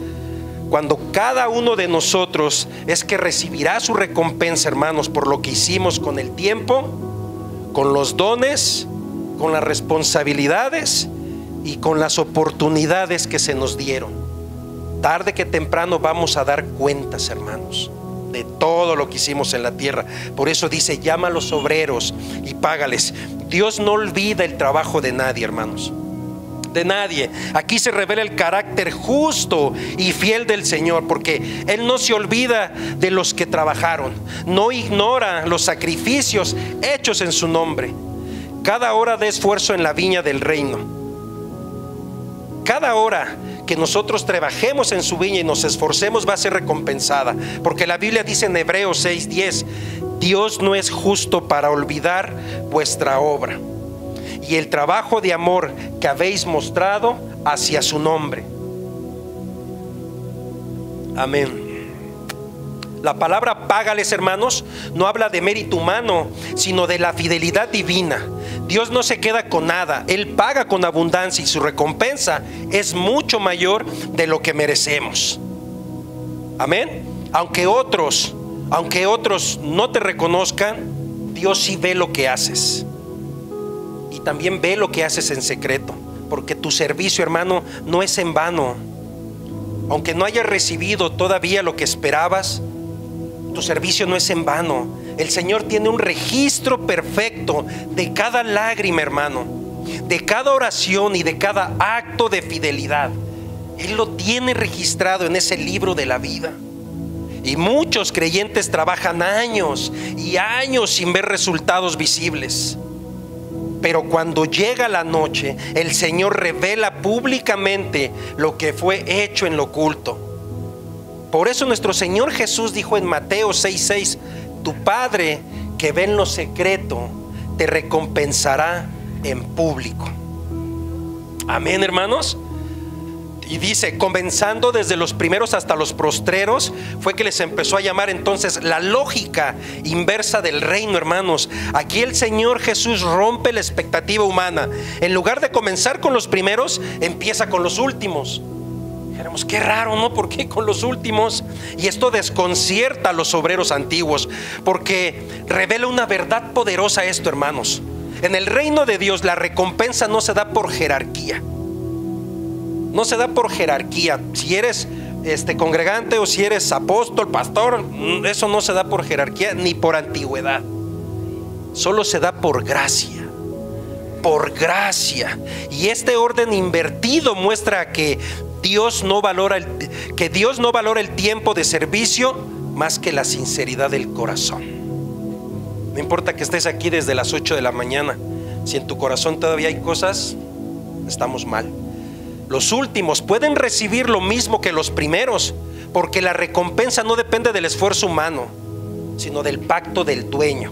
cuando cada uno de nosotros es que recibirá su recompensa, hermanos, por lo que hicimos con el tiempo, con los dones, con las responsabilidades y con las oportunidades que se nos dieron. Tarde que temprano vamos a dar cuentas, hermanos, de todo lo que hicimos en la tierra. Por eso dice: llama a los obreros y págales. Dios no olvida el trabajo de nadie, hermanos, de nadie. Aquí se revela el carácter justo y fiel del Señor, porque Él no se olvida de los que trabajaron, no ignora los sacrificios hechos en su nombre. Cada hora de esfuerzo en la viña del reino, cada hora que nosotros trabajemos en su viña y nos esforcemos, va a ser recompensada, porque la Biblia dice en Hebreos 6:10: Dios no es justo para olvidar vuestra obra y el trabajo de amor que habéis mostrado hacia su nombre. Amén. La palabra págales, hermanos, no habla de mérito humano, sino de la fidelidad divina. Dios no se queda con nada, Él paga con abundancia y su recompensa es mucho mayor de lo que merecemos. Amén. Aunque otros no te reconozcan, Dios sí ve lo que haces. Y también ve lo que haces en secreto, porque tu servicio, hermano, no es en vano. Aunque no hayas recibido todavía lo que esperabas, tu servicio no es en vano. El Señor tiene un registro perfecto de cada lágrima, hermano, de cada oración y de cada acto de fidelidad. Él lo tiene registrado en ese libro de la vida. Y muchos creyentes trabajan años y años sin ver resultados visibles. Pero cuando llega la noche, el Señor revela públicamente lo que fue hecho en lo oculto. Por eso nuestro Señor Jesús dijo en Mateo 6:6: tu Padre que ve en lo secreto te recompensará en público. Amén, hermanos. Y dice: comenzando desde los primeros hasta los postreros, fue que les empezó a llamar entonces la lógica inversa del reino, hermanos. Aquí el Señor Jesús rompe la expectativa humana. En lugar de comenzar con los primeros, empieza con los últimos. Dijéramos: qué raro, ¿no? ¿Por qué con los últimos? Y esto desconcierta a los obreros antiguos, porque revela una verdad poderosa esto, hermanos. En el reino de Dios la recompensa no se da por jerarquía. No se da por jerarquía. Si eres congregante o si eres apóstol, pastor, eso no se da por jerarquía ni por antigüedad. Solo se da por gracia. Por gracia. Y este orden invertido muestra que Dios no valora el tiempo de servicio más que la sinceridad del corazón. No importa que estés aquí desde las 8 de la mañana, si en tu corazón todavía hay cosas, estamos mal. Los últimos pueden recibir lo mismo que los primeros, porque la recompensa no depende del esfuerzo humano, sino del pacto del dueño.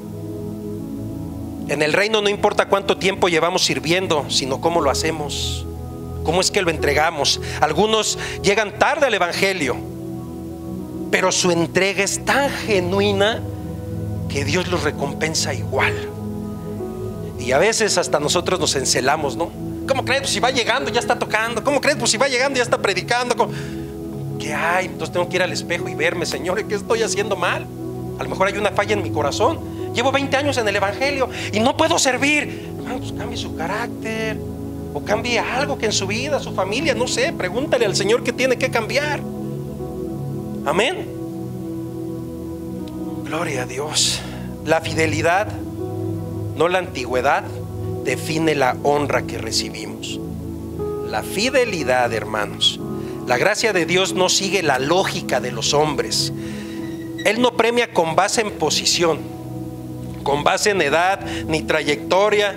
En el reino no importa cuánto tiempo llevamos sirviendo, sino cómo lo hacemos, cómo es que lo entregamos. Algunos llegan tarde al evangelio, pero su entrega es tan genuina que Dios los recompensa igual. Y a veces hasta nosotros nos encelamos, ¿no? ¿Cómo crees? Pues si va llegando ya está tocando. ¿Cómo crees? Pues si va llegando ya está predicando. ¿Qué hay? Entonces tengo que ir al espejo y verme, Señor, ¿qué estoy haciendo mal? A lo mejor hay una falla en mi corazón. Llevo 20 años en el evangelio y no puedo servir. Hermano, pues cambie su carácter, o cambie algo que en su vida, su familia, no sé, pregúntale al Señor qué tiene que cambiar. Amén. Gloria a Dios. La fidelidad, no la antigüedad, define la honra que recibimos. La fidelidad, hermanos. La gracia de Dios no sigue la lógica de los hombres. Él no premia con base en posición, con base en edad ni trayectoria,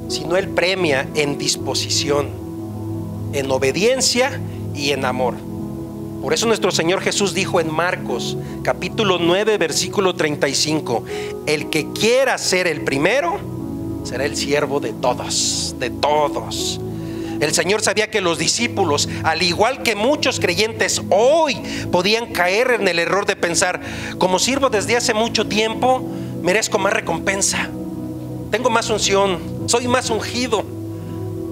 sino Él premia en disposición, en obediencia y en amor. Por eso nuestro Señor Jesús dijo en Marcos capítulo 9 versículo 35: el que quiera ser el primero será el siervo de todos, de todos. El Señor sabía que los discípulos, al igual que muchos creyentes hoy, podían caer en el error de pensar: como sirvo desde hace mucho tiempo, merezco más recompensa, tengo más unción, soy más ungido.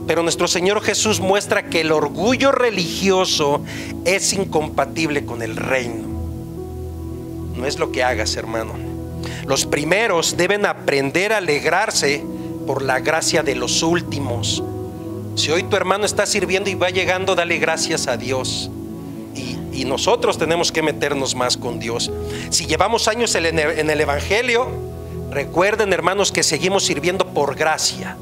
Pero nuestro Señor Jesús muestra que el orgullo religioso es incompatible con el reino. No es lo que hagas, hermano. Los primeros deben aprender a alegrarse por la gracia de los últimos. Si hoy tu hermano está sirviendo y va llegando, dale gracias a Dios. Y nosotros tenemos que meternos más con Dios. Si llevamos años en el evangelio, recuerden, hermanos, que seguimos sirviendo por gracia.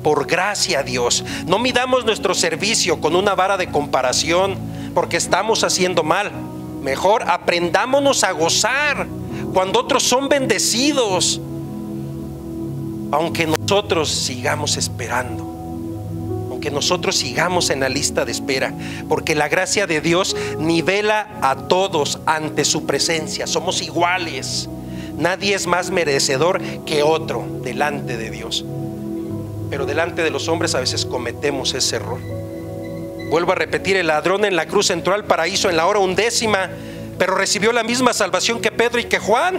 Por gracia a Dios. No midamos nuestro servicio con una vara de comparación porque estamos haciendo mal. Mejor aprendámonos a gozar cuando otros son bendecidos, aunque nosotros sigamos esperando, aunque nosotros sigamos en la lista de espera, porque la gracia de Dios nivela a todos ante su presencia. Somos iguales. Nadie es más merecedor que otro delante de Dios. Pero delante de los hombres a veces cometemos ese error. Vuelvo a repetir: el ladrón en la cruz entró al paraíso en la hora 11ª, pero recibió la misma salvación que Pedro y que Juan.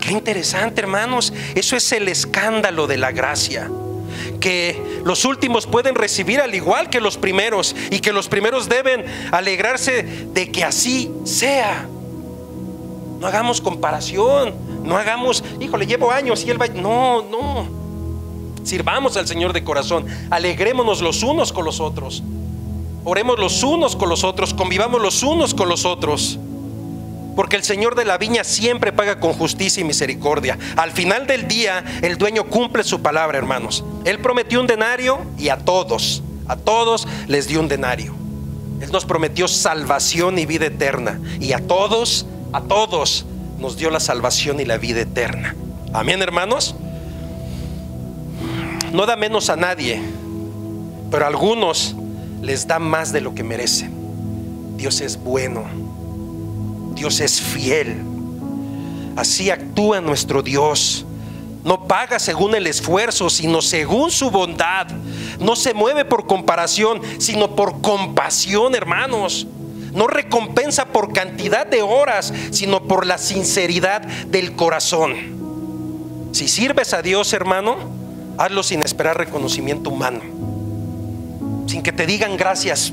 Qué interesante, hermanos. Eso es el escándalo de la gracia, que los últimos pueden recibir al igual que los primeros, y que los primeros deben alegrarse de que así sea. No hagamos comparación. No hagamos, híjole, llevo años y él va. No. Sirvamos al Señor de corazón. Alegrémonos los unos con los otros. Oremos los unos con los otros. Convivamos los unos con los otros. Porque el Señor de la viña siempre paga con justicia y misericordia. Al final del día, el dueño cumple su palabra, hermanos. Él prometió un denario y a todos les dio un denario. Él nos prometió salvación y vida eterna. Y a todos nos dio la salvación y la vida eterna. Amén, hermanos. No da menos a nadie, pero a algunos les da más de lo que merecen. Dios es bueno, Dios es fiel. Así actúa nuestro Dios. No paga según el esfuerzo, sino según su bondad. No se mueve por comparación, sino por compasión, hermanos. No recompensa por cantidad de horas, sino por la sinceridad del corazón. Si sirves a Dios, hermano, hazlo sin esperar reconocimiento humano, sin que te digan gracias.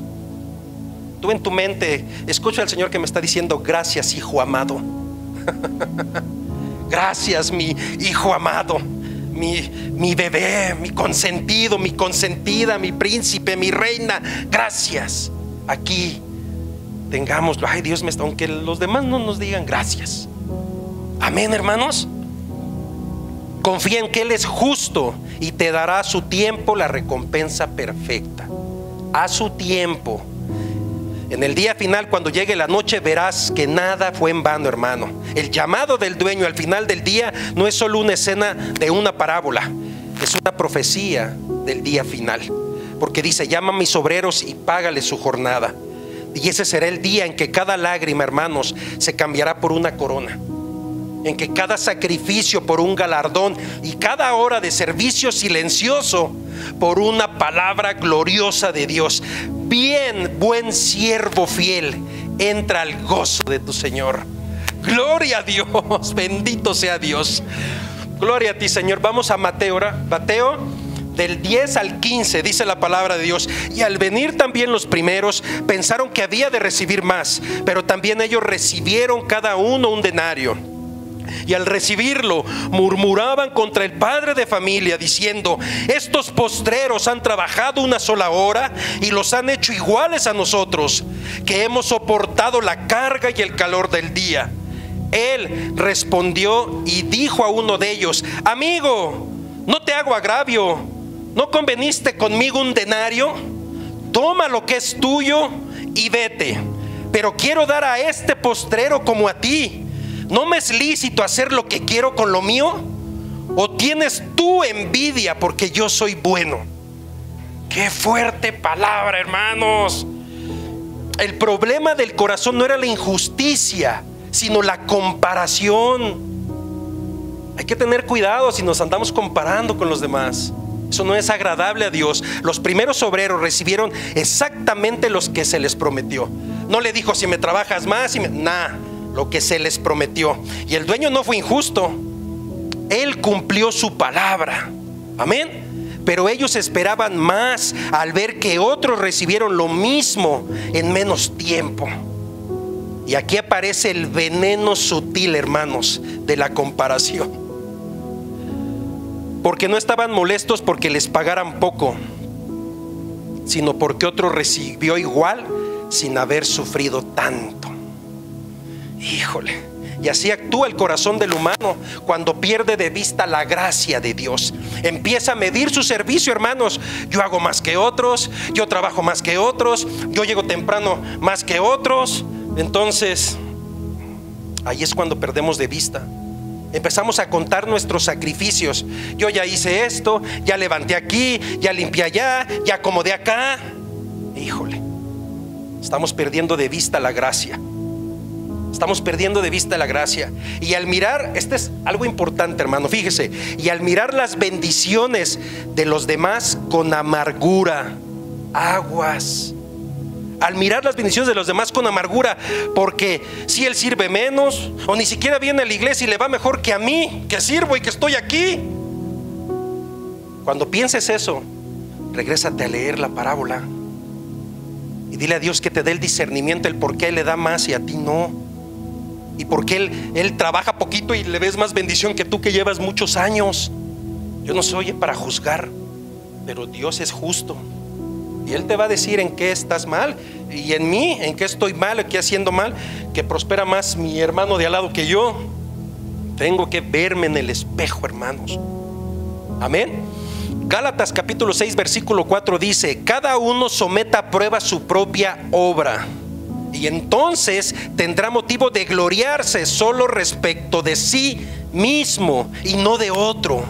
Tú en tu mente escucha al Señor que me está diciendo: gracias, hijo amado. Gracias, mi hijo amado, mi bebé, mi consentido, mi consentida, mi príncipe, mi reina. Gracias. Aquí tengámoslo. Ay, Dios me está, aunque los demás no nos digan gracias. Amén, hermanos. Confía en que Él es justo y te dará a su tiempo la recompensa perfecta. A su tiempo. En el día final, cuando llegue la noche, verás que nada fue en vano, hermano. El llamado del dueño al final del día no es solo una escena de una parábola, es una profecía del día final. Porque dice: llama a mis obreros y págale su jornada. Y ese será el día en que cada lágrima, hermanos, se cambiará por una corona, en que cada sacrificio por un galardón, y cada hora de servicio silencioso por una palabra gloriosa de Dios. Bien, buen siervo fiel, entra al gozo de tu Señor. Gloria a Dios, bendito sea Dios. Gloria a ti, Señor. Vamos a Mateo, Mateo del 10 al 15, dice la palabra de Dios. Y al venir también los primeros, pensaron que había de recibir más, pero también ellos recibieron cada uno un denario. Y al recibirlo, murmuraban contra el padre de familia, diciendo: estos postreros han trabajado una sola hora y los han hecho iguales a nosotros, que hemos soportado la carga y el calor del día. Él respondió y dijo a uno de ellos: amigo, no te hago agravio, ¿no conveniste conmigo un denario? Toma lo que es tuyo y vete. Pero quiero dar a este postrero como a ti. ¿No me es lícito hacer lo que quiero con lo mío? ¿O tienes tú envidia porque yo soy bueno? Qué fuerte palabra, hermanos. El problema del corazón no era la injusticia, sino la comparación. Hay que tener cuidado si nos andamos comparando con los demás. Eso no es agradable a Dios. Los primeros obreros recibieron exactamente los que se les prometió. No le dijo: si me trabajas más, lo que se les prometió. Y el dueño no fue injusto. Él cumplió su palabra. Amén. Pero ellos esperaban más al ver que otros recibieron lo mismo en menos tiempo. Y aquí aparece el veneno sutil, hermanos, de la comparación. Porque no estaban molestos porque les pagaran poco, sino porque otro recibió igual sin haber sufrido tanto. Híjole. Y así actúa el corazón del humano cuando pierde de vista la gracia de Dios. Empieza a medir su servicio, hermanos. Yo hago más que otros, yo trabajo más que otros, yo llego temprano más que otros. Entonces, ahí es cuando perdemos de vista. Empezamos a contar nuestros sacrificios. Yo ya hice esto, ya levanté aquí, ya limpié allá, ya acomodé acá. Híjole, estamos perdiendo de vista la gracia. Estamos perdiendo de vista la gracia. Y al mirar, este es algo importante, hermano, fíjese. Y al mirar las bendiciones de los demás con amargura, aguas. Al mirar las bendiciones de los demás con amargura, porque si él sirve menos, o ni siquiera viene a la iglesia y le va mejor que a mí, que sirvo y que estoy aquí. Cuando pienses eso, regrésate a leer la parábola y dile a Dios que te dé el discernimiento, el por qué Él le da más y a ti no. Y por qué él trabaja poquito y le ves más bendición que tú, que llevas muchos años. Yo no soy para juzgar, pero Dios es justo. Y Él te va a decir en qué estás mal y en mí, en qué estoy mal, en qué haciendo mal, que prospera más mi hermano de al lado que yo. Tengo que verme en el espejo, hermanos. Amén. Gálatas capítulo 6 versículo 4 dice: cada uno someta a prueba su propia obra, y entonces tendrá motivo de gloriarse solo respecto de sí mismo y no de otro.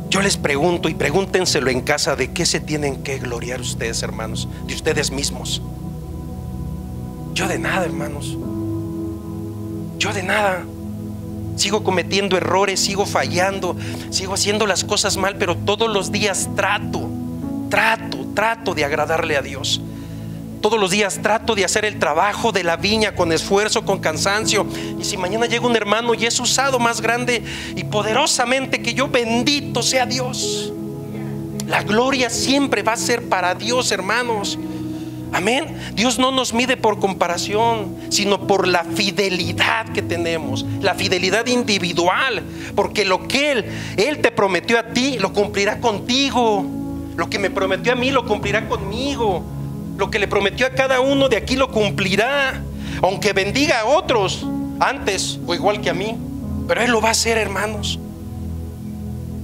Yo les pregunto, y pregúntenselo en casa: ¿de qué se tienen que gloriar ustedes, hermanos? De ustedes mismos. Yo de nada, hermanos. Yo de nada. Sigo cometiendo errores, sigo fallando, sigo haciendo las cosas mal, pero todos los días trato de agradarle a Dios. Todos los días trato de hacer el trabajo de la viña con esfuerzo, con cansancio. Y si mañana llega un hermano y es usado más grande y poderosamente que yo, bendito sea Dios. La gloria siempre va a ser para Dios, hermanos. Amén. Dios no nos mide por comparación, sino por la fidelidad que tenemos, la fidelidad individual. Porque lo que Él te prometió a ti, lo cumplirá contigo. Lo que me prometió a mí, lo cumplirá conmigo. Lo que le prometió a cada uno de aquí, lo cumplirá. Aunque bendiga a otros antes o igual que a mí, pero Él lo va a hacer, hermanos.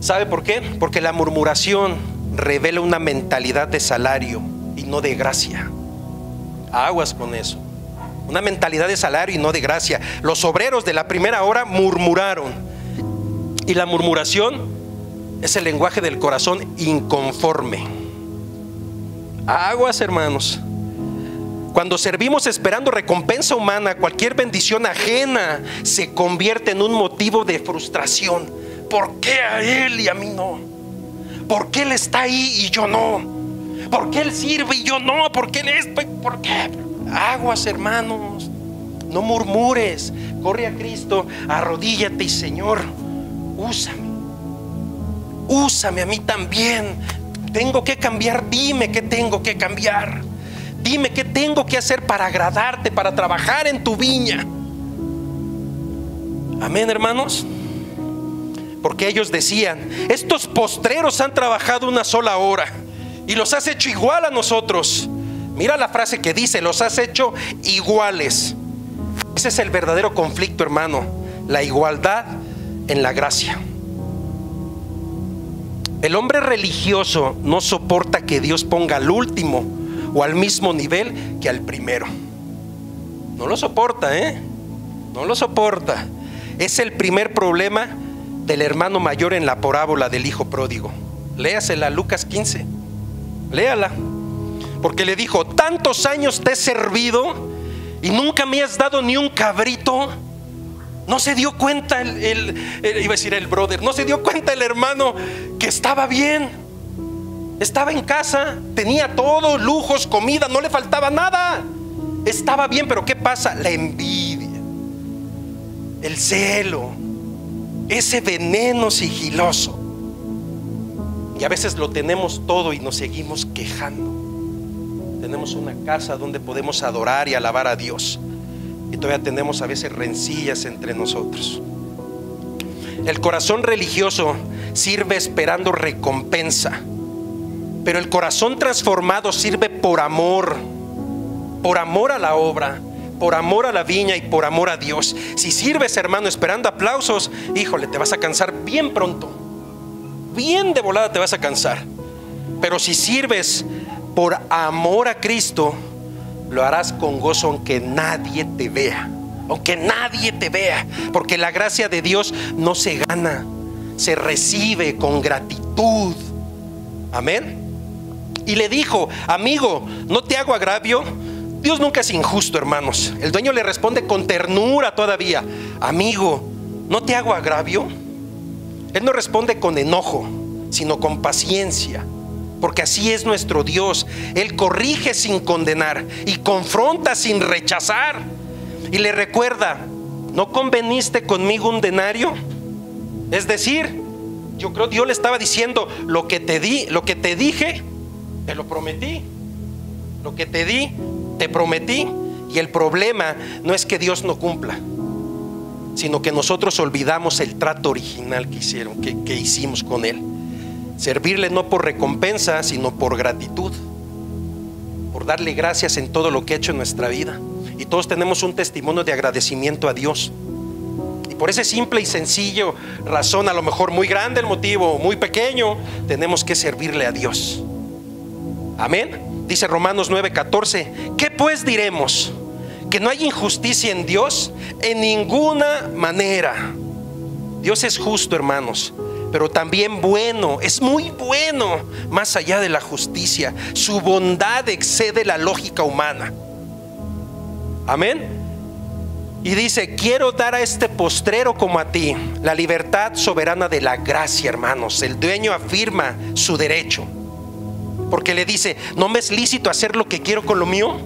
¿Sabe por qué? Porque la murmuración revela una mentalidad de salario y no de gracia. Aguas con eso. Una mentalidad de salario y no de gracia. Los obreros de la primera hora murmuraron. Y la murmuración es el lenguaje del corazón inconforme. Aguas, hermanos. Cuando servimos esperando recompensa humana, cualquier bendición ajena se convierte en un motivo de frustración. ¿Por qué a él y a mí no? ¿Por qué él está ahí y yo no? ¿Por qué él sirve y yo no? ¿Por qué él esto? ¿Por qué? Aguas, hermanos. No murmures. Corre a Cristo, arrodíllate y Señor, úsame. Úsame a mí también. Tengo que cambiar. Dime qué tengo que cambiar. Dime qué tengo que hacer para agradarte, para trabajar en tu viña. Amén, hermanos. Porque ellos decían: estos postreros han trabajado una sola hora y los has hecho igual a nosotros. Mira la frase que dice: los has hecho iguales. Ese es el verdadero conflicto, hermano, la igualdad en la gracia. El hombre religioso no soporta que Dios ponga al último o al mismo nivel que al primero. No lo soporta, no lo soporta. Es el primer problema del hermano mayor en la parábola del hijo pródigo. Léasela, Lucas 15. Léala. Porque le dijo: tantos años te he servido y nunca me has dado ni un cabrito. No se dio cuenta iba a decir el brother, no se dio cuenta el hermano que estaba bien. Estaba en casa, tenía todo, lujos, comida, no le faltaba nada. Estaba bien, pero ¿qué pasa? La envidia, el celo, ese veneno sigiloso. Y a veces lo tenemos todo y nos seguimos quejando. Tenemos una casa donde podemos adorar y alabar a Dios, y todavía tenemos a veces rencillas entre nosotros. El corazón religioso sirve esperando recompensa, pero el corazón transformado sirve por amor a la obra, por amor a la viña y por amor a Dios. Si sirves, hermano, esperando aplausos, híjole, te vas a cansar bien pronto, bien de volada te vas a cansar. Pero si sirves por amor a Cristo, lo harás con gozo aunque nadie te vea. Aunque nadie te vea. Porque la gracia de Dios no se gana, se recibe con gratitud. Amén. Y le dijo: amigo, ¿no te hago agravio? Dios nunca es injusto, hermanos. El dueño le responde con ternura todavía: amigo, ¿no te hago agravio? Él no responde con enojo, sino con paciencia. Porque así es nuestro Dios. Él corrige sin condenar y confronta sin rechazar. Y le recuerda: ¿no conveniste conmigo un denario? Es decir, yo creo que Dios le estaba diciendo: lo que te di, lo que te dije, te lo prometí. Lo que te di, te prometí. Y el problema no es que Dios no cumpla, sino que nosotros olvidamos el trato original que hicimos con Él. Servirle no por recompensa, sino por gratitud, por darle gracias en todo lo que ha hecho en nuestra vida. Y todos tenemos un testimonio de agradecimiento a Dios. Y por ese simple y sencillo razón, a lo mejor muy grande el motivo, muy pequeño, tenemos que servirle a Dios. Amén. Dice Romanos 9:14: ¿qué pues diremos? ¿Que no hay injusticia en Dios? En ninguna manera. Dios es justo, hermanos, pero también bueno, es muy bueno, más allá de la justicia. Su bondad excede la lógica humana. Amén. Y dice: quiero dar a este postrero como a ti la libertad soberana de la gracia, hermanos. El dueño afirma su derecho, porque le dice: ¿no me es lícito hacer lo que quiero con lo mío?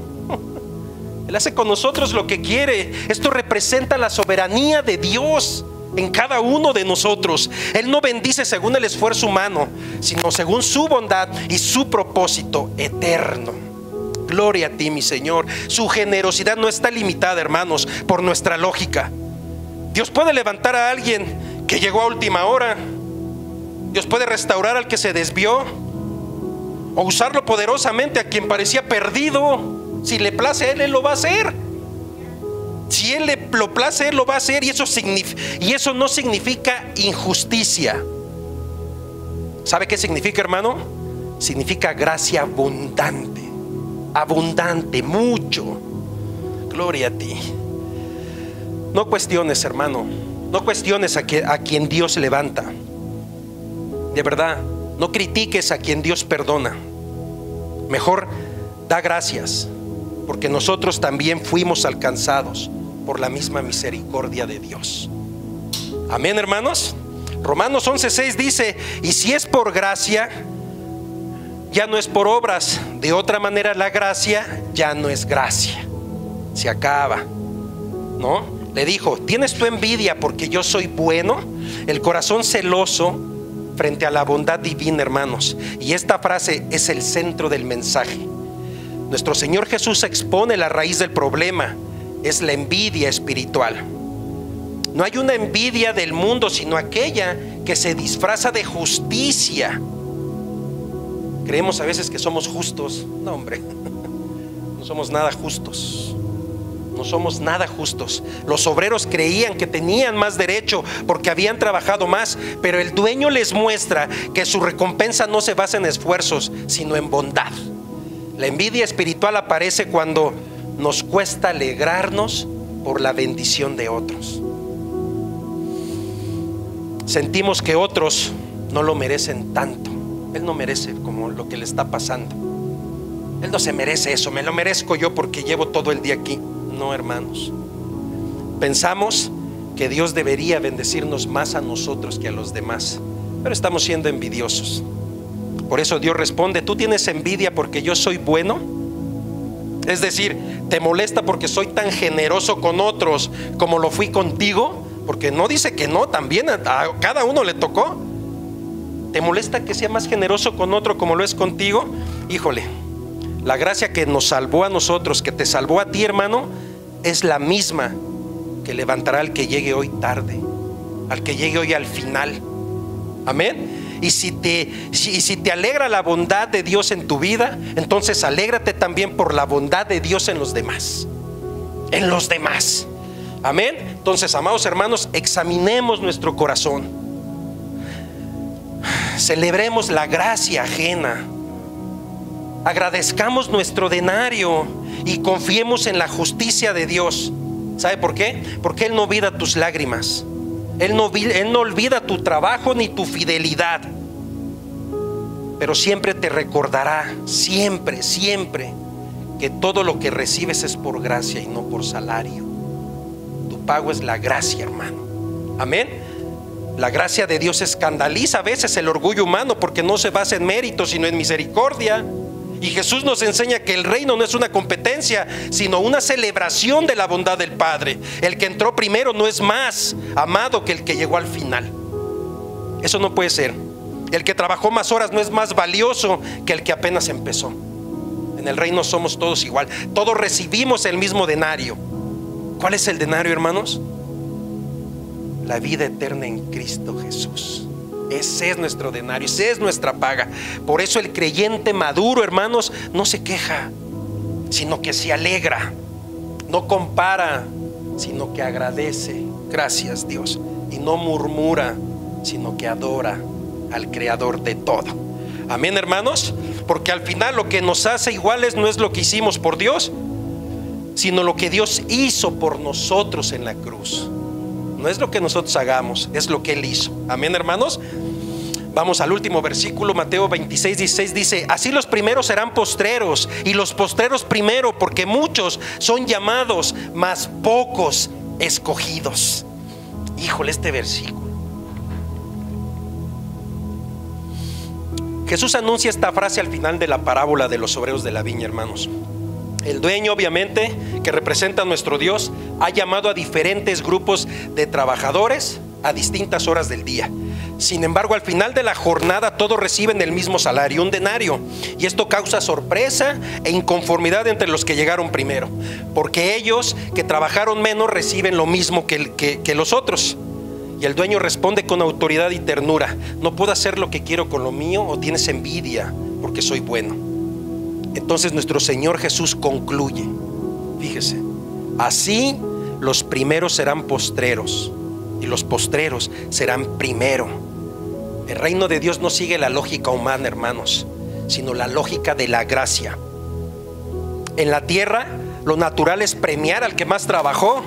Él hace con nosotros lo que quiere. Esto representa la soberanía de Dios en cada uno de nosotros. Él no bendice según el esfuerzo humano, sino según su bondad y su propósito eterno. Gloria a ti, mi Señor. Su generosidad no está limitada, hermanos, por nuestra lógica. Dios puede levantar a alguien que llegó a última hora. Dios puede restaurar al que se desvió, o usarlo poderosamente a quien parecía perdido. Si le place a Él, Él lo va a hacer. Si Él lo place, Él lo va a hacer. Y eso no significa injusticia. ¿Sabe qué significa, hermano? Significa gracia abundante. Abundante, mucho. Gloria a ti. No cuestiones, hermano. No cuestiones a quien Dios levanta. De verdad, no critiques a quien Dios perdona. Mejor da gracias, porque nosotros también fuimos alcanzados por la misma misericordia de Dios. Amén, hermanos. Romanos 11:6 dice: y si es por gracia, ya no es por obras. De otra manera, la gracia ya no es gracia. Se acaba, ¿no? Le dijo: ¿tienes tu envidia porque yo soy bueno? El corazón celoso frente a la bondad divina, hermanos. Y esta frase es el centro del mensaje. Nuestro Señor Jesús expone la raíz del problema. Es la envidia espiritual. No hay una envidia del mundo, sino aquella que se disfraza de justicia. Creemos a veces que somos justos. No, hombre, no somos nada justos. No somos nada justos. Los obreros creían que tenían más derecho porque habían trabajado más, pero el dueño les muestra que su recompensa no se basa en esfuerzos, sino en bondad. La envidia espiritual aparece cuando nos cuesta alegrarnos por la bendición de otros. Sentimos que otros no lo merecen tanto. Él no merece como lo que le está pasando. Él no se merece eso, me lo merezco yo porque llevo todo el día aquí. No, hermanos. Pensamos que Dios debería bendecirnos más a nosotros que a los demás, pero estamos siendo envidiosos. Por eso Dios responde: ¿tú tienes envidia porque yo soy bueno? Es decir, ¿te molesta porque soy tan generoso con otros como lo fui contigo? Porque no dice que no, también a cada uno le tocó. ¿Te molesta que sea más generoso con otro como lo es contigo? Híjole, la gracia que nos salvó a nosotros, que te salvó a ti, hermano, es la misma que levantará al que llegue hoy tarde, al que llegue hoy al final. Amén. Y si te alegra la bondad de Dios en tu vida, entonces alégrate también por la bondad de Dios en los demás. En los demás. Amén. Entonces, amados hermanos, examinemos nuestro corazón. Celebremos la gracia ajena. Agradezcamos nuestro denario y confiemos en la justicia de Dios. ¿Sabe por qué? Porque Él no olvida tus lágrimas. Él no olvida tu trabajo ni tu fidelidad. Pero siempre te recordará, siempre, que todo lo que recibes es por gracia y no por salario. Tu pago es la gracia, hermano. Amén. La gracia de Dios escandaliza a veces el orgullo humano porque no se basa en mérito, sino en misericordia. Y Jesús nos enseña que el reino no es una competencia, sino una celebración de la bondad del Padre. El que entró primero no es más amado que el que llegó al final. Eso no puede ser. El que trabajó más horas no es más valioso que el que apenas empezó. En el reino somos todos igual. Todos recibimos el mismo denario. ¿Cuál es el denario, hermanos? La vida eterna en Cristo Jesús. Ese es nuestro denario, esa es nuestra paga. Por eso el creyente maduro, hermanos, no se queja, sino que se alegra. No compara, sino que agradece. Gracias, Dios. Y no murmura, sino que adora al Creador de todo. Amén, hermanos. Porque al final lo que nos hace iguales no es lo que hicimos por Dios, sino lo que Dios hizo por nosotros en la cruz. No es lo que nosotros hagamos, es lo que Él hizo. Amén, hermanos. Vamos al último versículo, Mateo 26:16 dice: así los primeros serán postreros y los postreros primero, porque muchos son llamados, mas pocos escogidos. Híjole, este versículo. Jesús anuncia esta frase al final de la parábola de los obreros de la viña, hermanos. El dueño, obviamente, que representa a nuestro Dios, ha llamado a diferentes grupos de trabajadores a distintas horas del día. Sin embargo, al final de la jornada todos reciben el mismo salario, un denario. Y esto causa sorpresa e inconformidad entre los que llegaron primero, porque ellos que trabajaron menos reciben lo mismo que los otros. Y el dueño responde con autoridad y ternura: ¿no puedo hacer lo que quiero con lo mío, o tienes envidia porque soy bueno? Entonces nuestro Señor Jesús concluye, fíjese: así los primeros serán postreros y los postreros serán primero. El reino de Dios no sigue la lógica humana, hermanos, sino la lógica de la gracia. En la tierra lo natural es premiar al que más trabajó,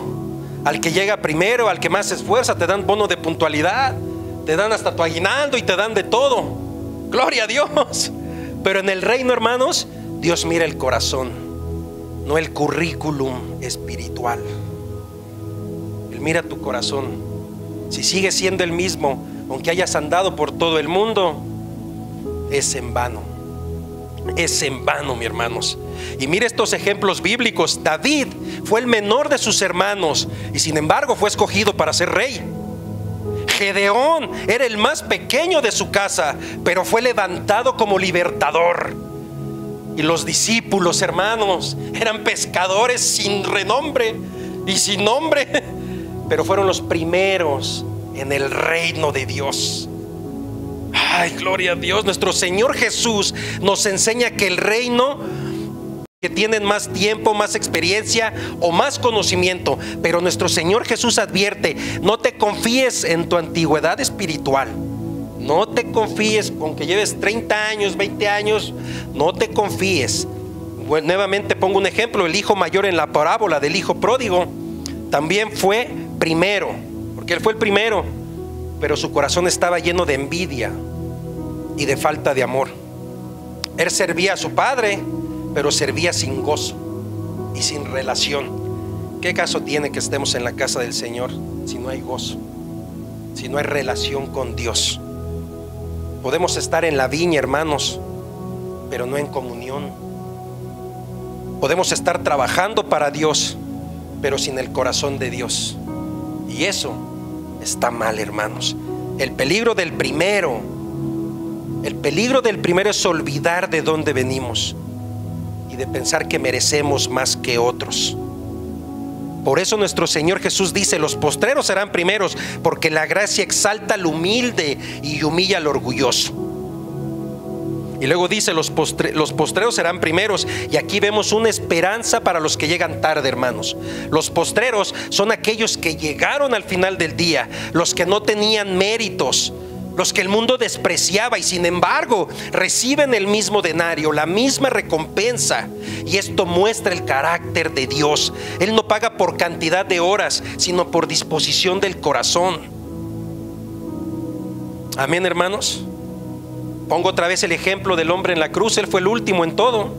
al que llega primero, al que más se esfuerza. Te dan bono de puntualidad, te dan hasta tu aguinaldo y te dan de todo. Gloria a Dios. Pero en el reino, hermanos, Dios mira el corazón, no el currículum espiritual. Él mira tu corazón. Si sigues siendo el mismo, aunque hayas andado por todo el mundo, es en vano. Es en vano, mis hermanos. Y mire estos ejemplos bíblicos. David fue el menor de sus hermanos y sin embargo fue escogido para ser rey. Gedeón era el más pequeño de su casa, pero fue levantado como libertador. Y los discípulos, hermanos, eran pescadores sin renombre y sin nombre, pero fueron los primeros en el reino de Dios. Ay, gloria a Dios. Nuestro Señor Jesús nos enseña que el reino, que tienen más tiempo, más experiencia o más conocimiento, pero nuestro Señor Jesús advierte: no te confíes en tu antigüedad espiritual. No te confíes con que lleves 30 años, 20 años, no te confíes. Bueno, nuevamente pongo un ejemplo: el hijo mayor en la parábola del hijo pródigo también fue primero, porque él fue el primero, pero su corazón estaba lleno de envidia y de falta de amor. Él servía a su padre, pero servía sin gozo y sin relación. ¿Qué caso tiene que estemos en la casa del Señor si no hay gozo, si no hay relación con Dios? Podemos estar en la viña, hermanos, pero no en comunión. Podemos estar trabajando para Dios, pero sin el corazón de Dios. Y eso está mal, hermanos. El peligro del primero es olvidar de dónde venimos y de pensar que merecemos más que otros. Por eso nuestro Señor Jesús dice: los postreros serán primeros, porque la gracia exalta al humilde y humilla al orgulloso. Y luego dice: los postreros serán primeros. Y aquí vemos una esperanza para los que llegan tarde, hermanos. Los postreros son aquellos que llegaron al final del día, los que no tenían méritos, los que el mundo despreciaba, y sin embargo reciben el mismo denario, la misma recompensa. Y esto muestra el carácter de Dios. Él no paga por cantidad de horas, sino por disposición del corazón. Amén, hermanos. Pongo otra vez el ejemplo del hombre en la cruz. Él fue el último en todo,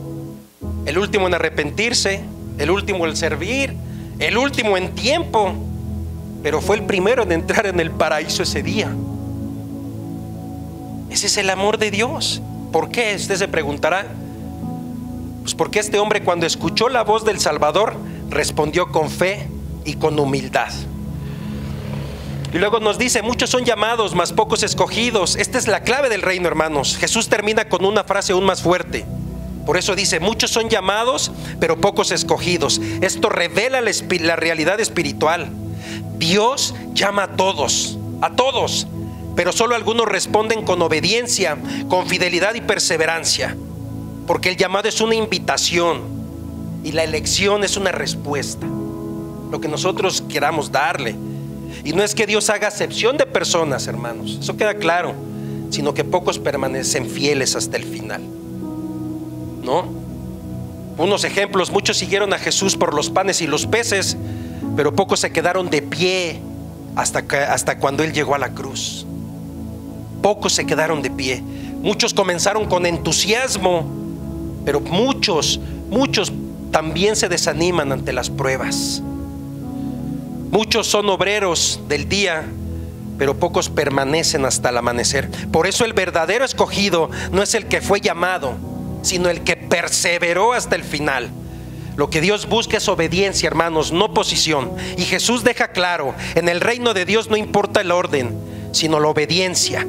el último en arrepentirse, el último en servir, el último en tiempo, pero fue el primero en entrar en el paraíso ese día. Ese es el amor de Dios. ¿Por qué? Usted se preguntará. Pues porque este hombre, cuando escuchó la voz del Salvador, respondió con fe y con humildad. Y luego nos dice: muchos son llamados, mas pocos escogidos. Esta es la clave del reino, hermanos. Jesús termina con una frase aún más fuerte. Por eso dice: muchos son llamados, pero pocos escogidos. Esto revela la realidad espiritual. Dios llama a todos, pero solo algunos responden con obediencia, con fidelidad y perseverancia, porque el llamado es una invitación y la elección es una respuesta, lo que nosotros queramos darle. Y no es que Dios haga acepción de personas, hermanos, eso queda claro, sino que pocos permanecen fieles hasta el final, ¿no? Unos ejemplos: muchos siguieron a Jesús por los panes y los peces, pero pocos se quedaron de pie hasta cuando Él llegó a la cruz. Pocos se quedaron de pie. Muchos comenzaron con entusiasmo, pero muchos también se desaniman ante las pruebas. Muchos son obreros del día, pero pocos permanecen hasta el amanecer. Por eso el verdadero escogido no es el que fue llamado, sino el que perseveró hasta el final. Lo que Dios busca es obediencia, hermanos, no posición. Y Jesús deja claro: en el reino de Dios no importa el orden, sino la obediencia.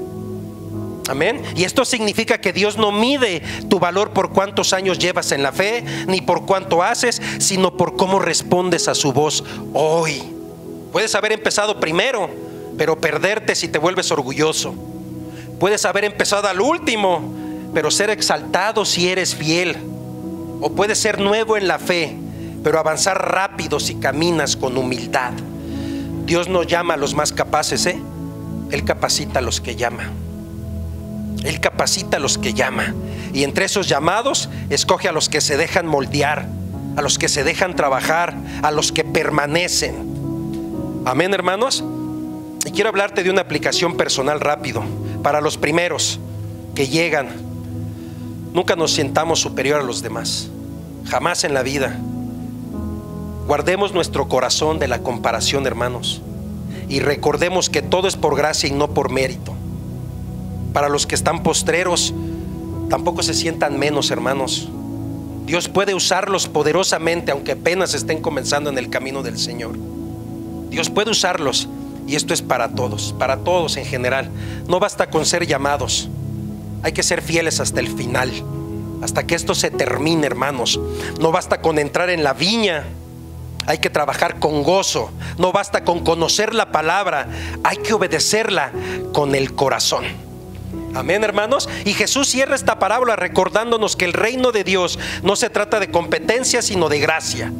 Amén. Y esto significa que Dios no mide tu valor por cuántos años llevas en la fe, ni por cuánto haces, sino por cómo respondes a su voz hoy. Puedes haber empezado primero, pero perderte si te vuelves orgulloso. Puedes haber empezado al último, pero ser exaltado si eres fiel. O puedes ser nuevo en la fe, pero avanzar rápido si caminas con humildad. Dios no llama a los más capaces, Él capacita a los que llama. Él capacita a los que llama. Y entre esos llamados, escoge a los que se dejan moldear, a los que se dejan trabajar, a los que permanecen. Amén, hermanos. Y quiero hablarte de una aplicación personal rápido. Para los primeros que llegan, nunca nos sintamos superior a los demás. Jamás en la vida. Guardemos nuestro corazón de la comparación, hermanos, y recordemos que todo es por gracia y no por mérito. Para los que están postreros, tampoco se sientan menos, hermanos. Dios puede usarlos poderosamente, aunque apenas estén comenzando en el camino del Señor. Dios puede usarlos, y esto es para todos en general. No basta con ser llamados, hay que ser fieles hasta el final, hasta que esto se termine, hermanos. No basta con entrar en la viña, hay que trabajar con gozo. No basta con conocer la palabra, hay que obedecerla con el corazón. Amén, hermanos. Y Jesús cierra esta parábola recordándonos que el reino de Dios no se trata de competencia, sino de gracia.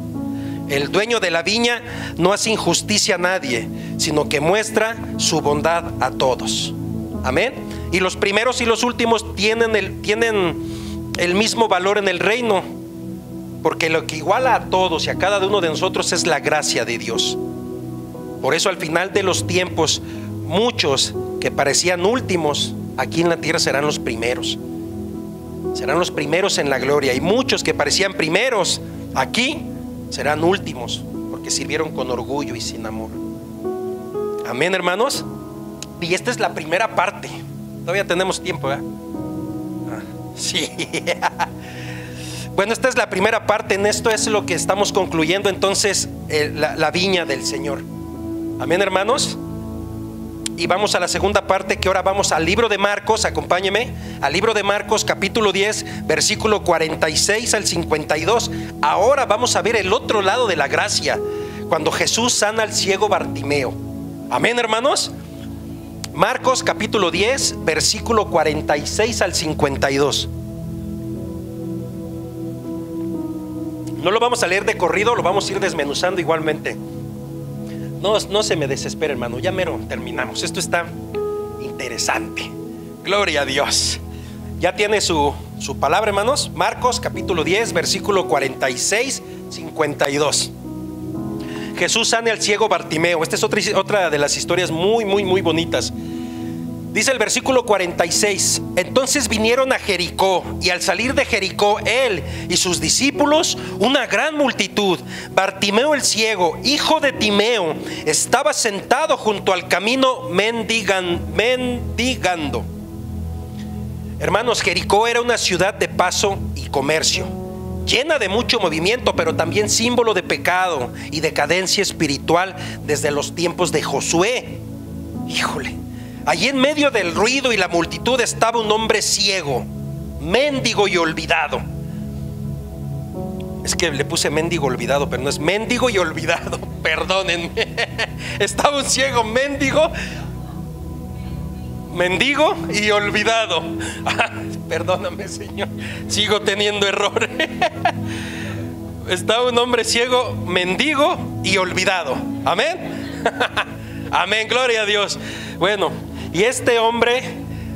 El dueño de la viña no hace injusticia a nadie, sino que muestra su bondad a todos. Amén. Y los primeros y los últimos tienen el mismo valor en el reino, porque lo que iguala a todos y a cada uno de nosotros es la gracia de Dios. Por eso al final de los tiempos, muchos que parecían últimos aquí en la tierra serán los primeros. Serán los primeros en la gloria. Y muchos que parecían primeros aquí serán últimos, porque sirvieron con orgullo y sin amor. Amén, hermanos. Y esta es la primera parte. Todavía tenemos tiempo, ¿verdad? Sí. Bueno, esta es la primera parte. En esto es lo que estamos concluyendo entonces la viña del Señor. Amén, hermanos. Y vamos a la segunda parte, que ahora vamos al libro de Marcos. Acompáñeme al libro de Marcos, capítulo 10, versículo 46 al 52. Ahora vamos a ver el otro lado de la gracia, cuando Jesús sana al ciego Bartimeo. Amén, hermanos. Marcos capítulo 10, versículo 46 al 52. No lo vamos a leer de corrido, lo vamos a ir desmenuzando igualmente. No se me desespere, hermano, ya mero terminamos. Esto está interesante. Gloria a Dios. Ya tiene su palabra, hermanos. Marcos capítulo 10, versículo 46, 52. Jesús sana al ciego Bartimeo. Esta es otra de las historias muy bonitas. Dice el versículo 46: entonces vinieron a Jericó, y al salir de Jericó él y sus discípulos, una gran multitud. Bartimeo el ciego, hijo de Timeo, estaba sentado junto al camino mendigando. Hermanos, Jericó era una ciudad de paso y comercio, llena de mucho movimiento, pero también símbolo de pecado y decadencia espiritual desde los tiempos de Josué. Híjole. Allí en medio del ruido y la multitud estaba un hombre ciego, mendigo y olvidado. Es que le puse mendigo olvidado, pero no es mendigo y olvidado, perdónenme. Estaba un ciego mendigo y olvidado. Perdóname, Señor, sigo teniendo errores. Estaba un hombre ciego, mendigo y olvidado. Amén. Amén, gloria a Dios. Bueno, y este hombre,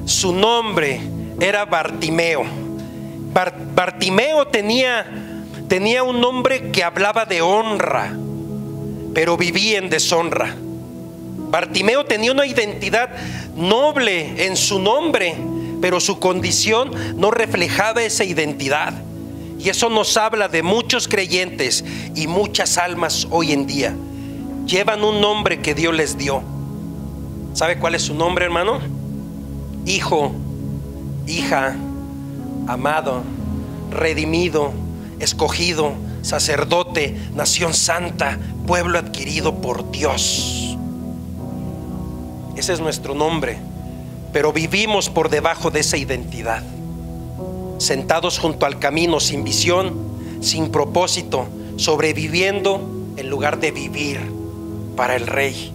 su nombre era Bartimeo. Bartimeo tenía un nombre que hablaba de honra, pero vivía en deshonra. Bartimeo tenía una identidad noble en su nombre, pero su condición no reflejaba esa identidad. Y eso nos habla de muchos creyentes y muchas almas hoy en día. Llevan un nombre que Dios les dio. ¿Sabe cuál es su nombre, hermano? Hijo, hija, amado, redimido, escogido, sacerdote, nación santa, pueblo adquirido por Dios. Ese es nuestro nombre, pero vivimos por debajo de esa identidad, sentados junto al camino, sin visión, sin propósito, sobreviviendo en lugar de vivir para el Rey.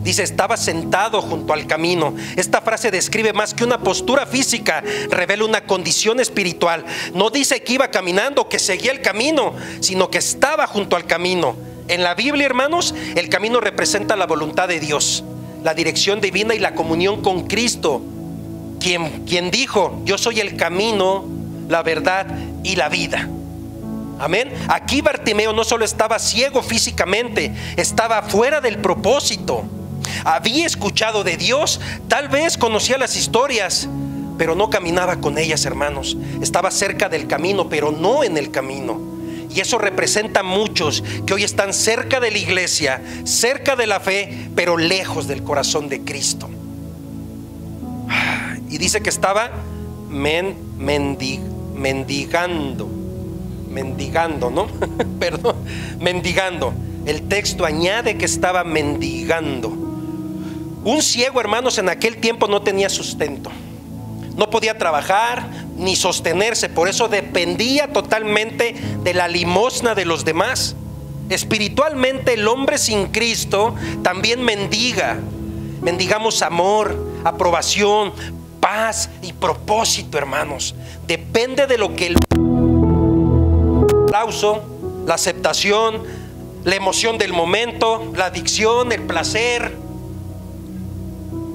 Dice, estaba sentado junto al camino. Esta frase describe más que una postura física, revela una condición espiritual. No dice que iba caminando, que seguía el camino, sino que estaba junto al camino. En la Biblia, hermanos, el camino representa la voluntad de Dios, la dirección divina y la comunión con Cristo, quien dijo: yo soy el camino, la verdad y la vida. Amén. Aquí Bartimeo no solo estaba ciego físicamente, estaba fuera del propósito. Había escuchado de Dios, tal vez conocía las historias, pero no caminaba con ellas, hermanos. Estaba cerca del camino, pero no en el camino. Y eso representa a muchos que hoy están cerca de la iglesia, cerca de la fe, pero lejos del corazón de Cristo. Y dice que estaba mendigando. mendigando, ¿no? Perdón, mendigando. El texto añade que estaba mendigando. Un ciego, hermanos, en aquel tiempo no tenía sustento. No podía trabajar ni sostenerse, por eso dependía totalmente de la limosna de los demás. Espiritualmente, el hombre sin Cristo también mendiga. Mendigamos amor, aprobación, paz y propósito, hermanos. Depende de lo que el aplauso, la aceptación, la emoción del momento, la adicción, el placer.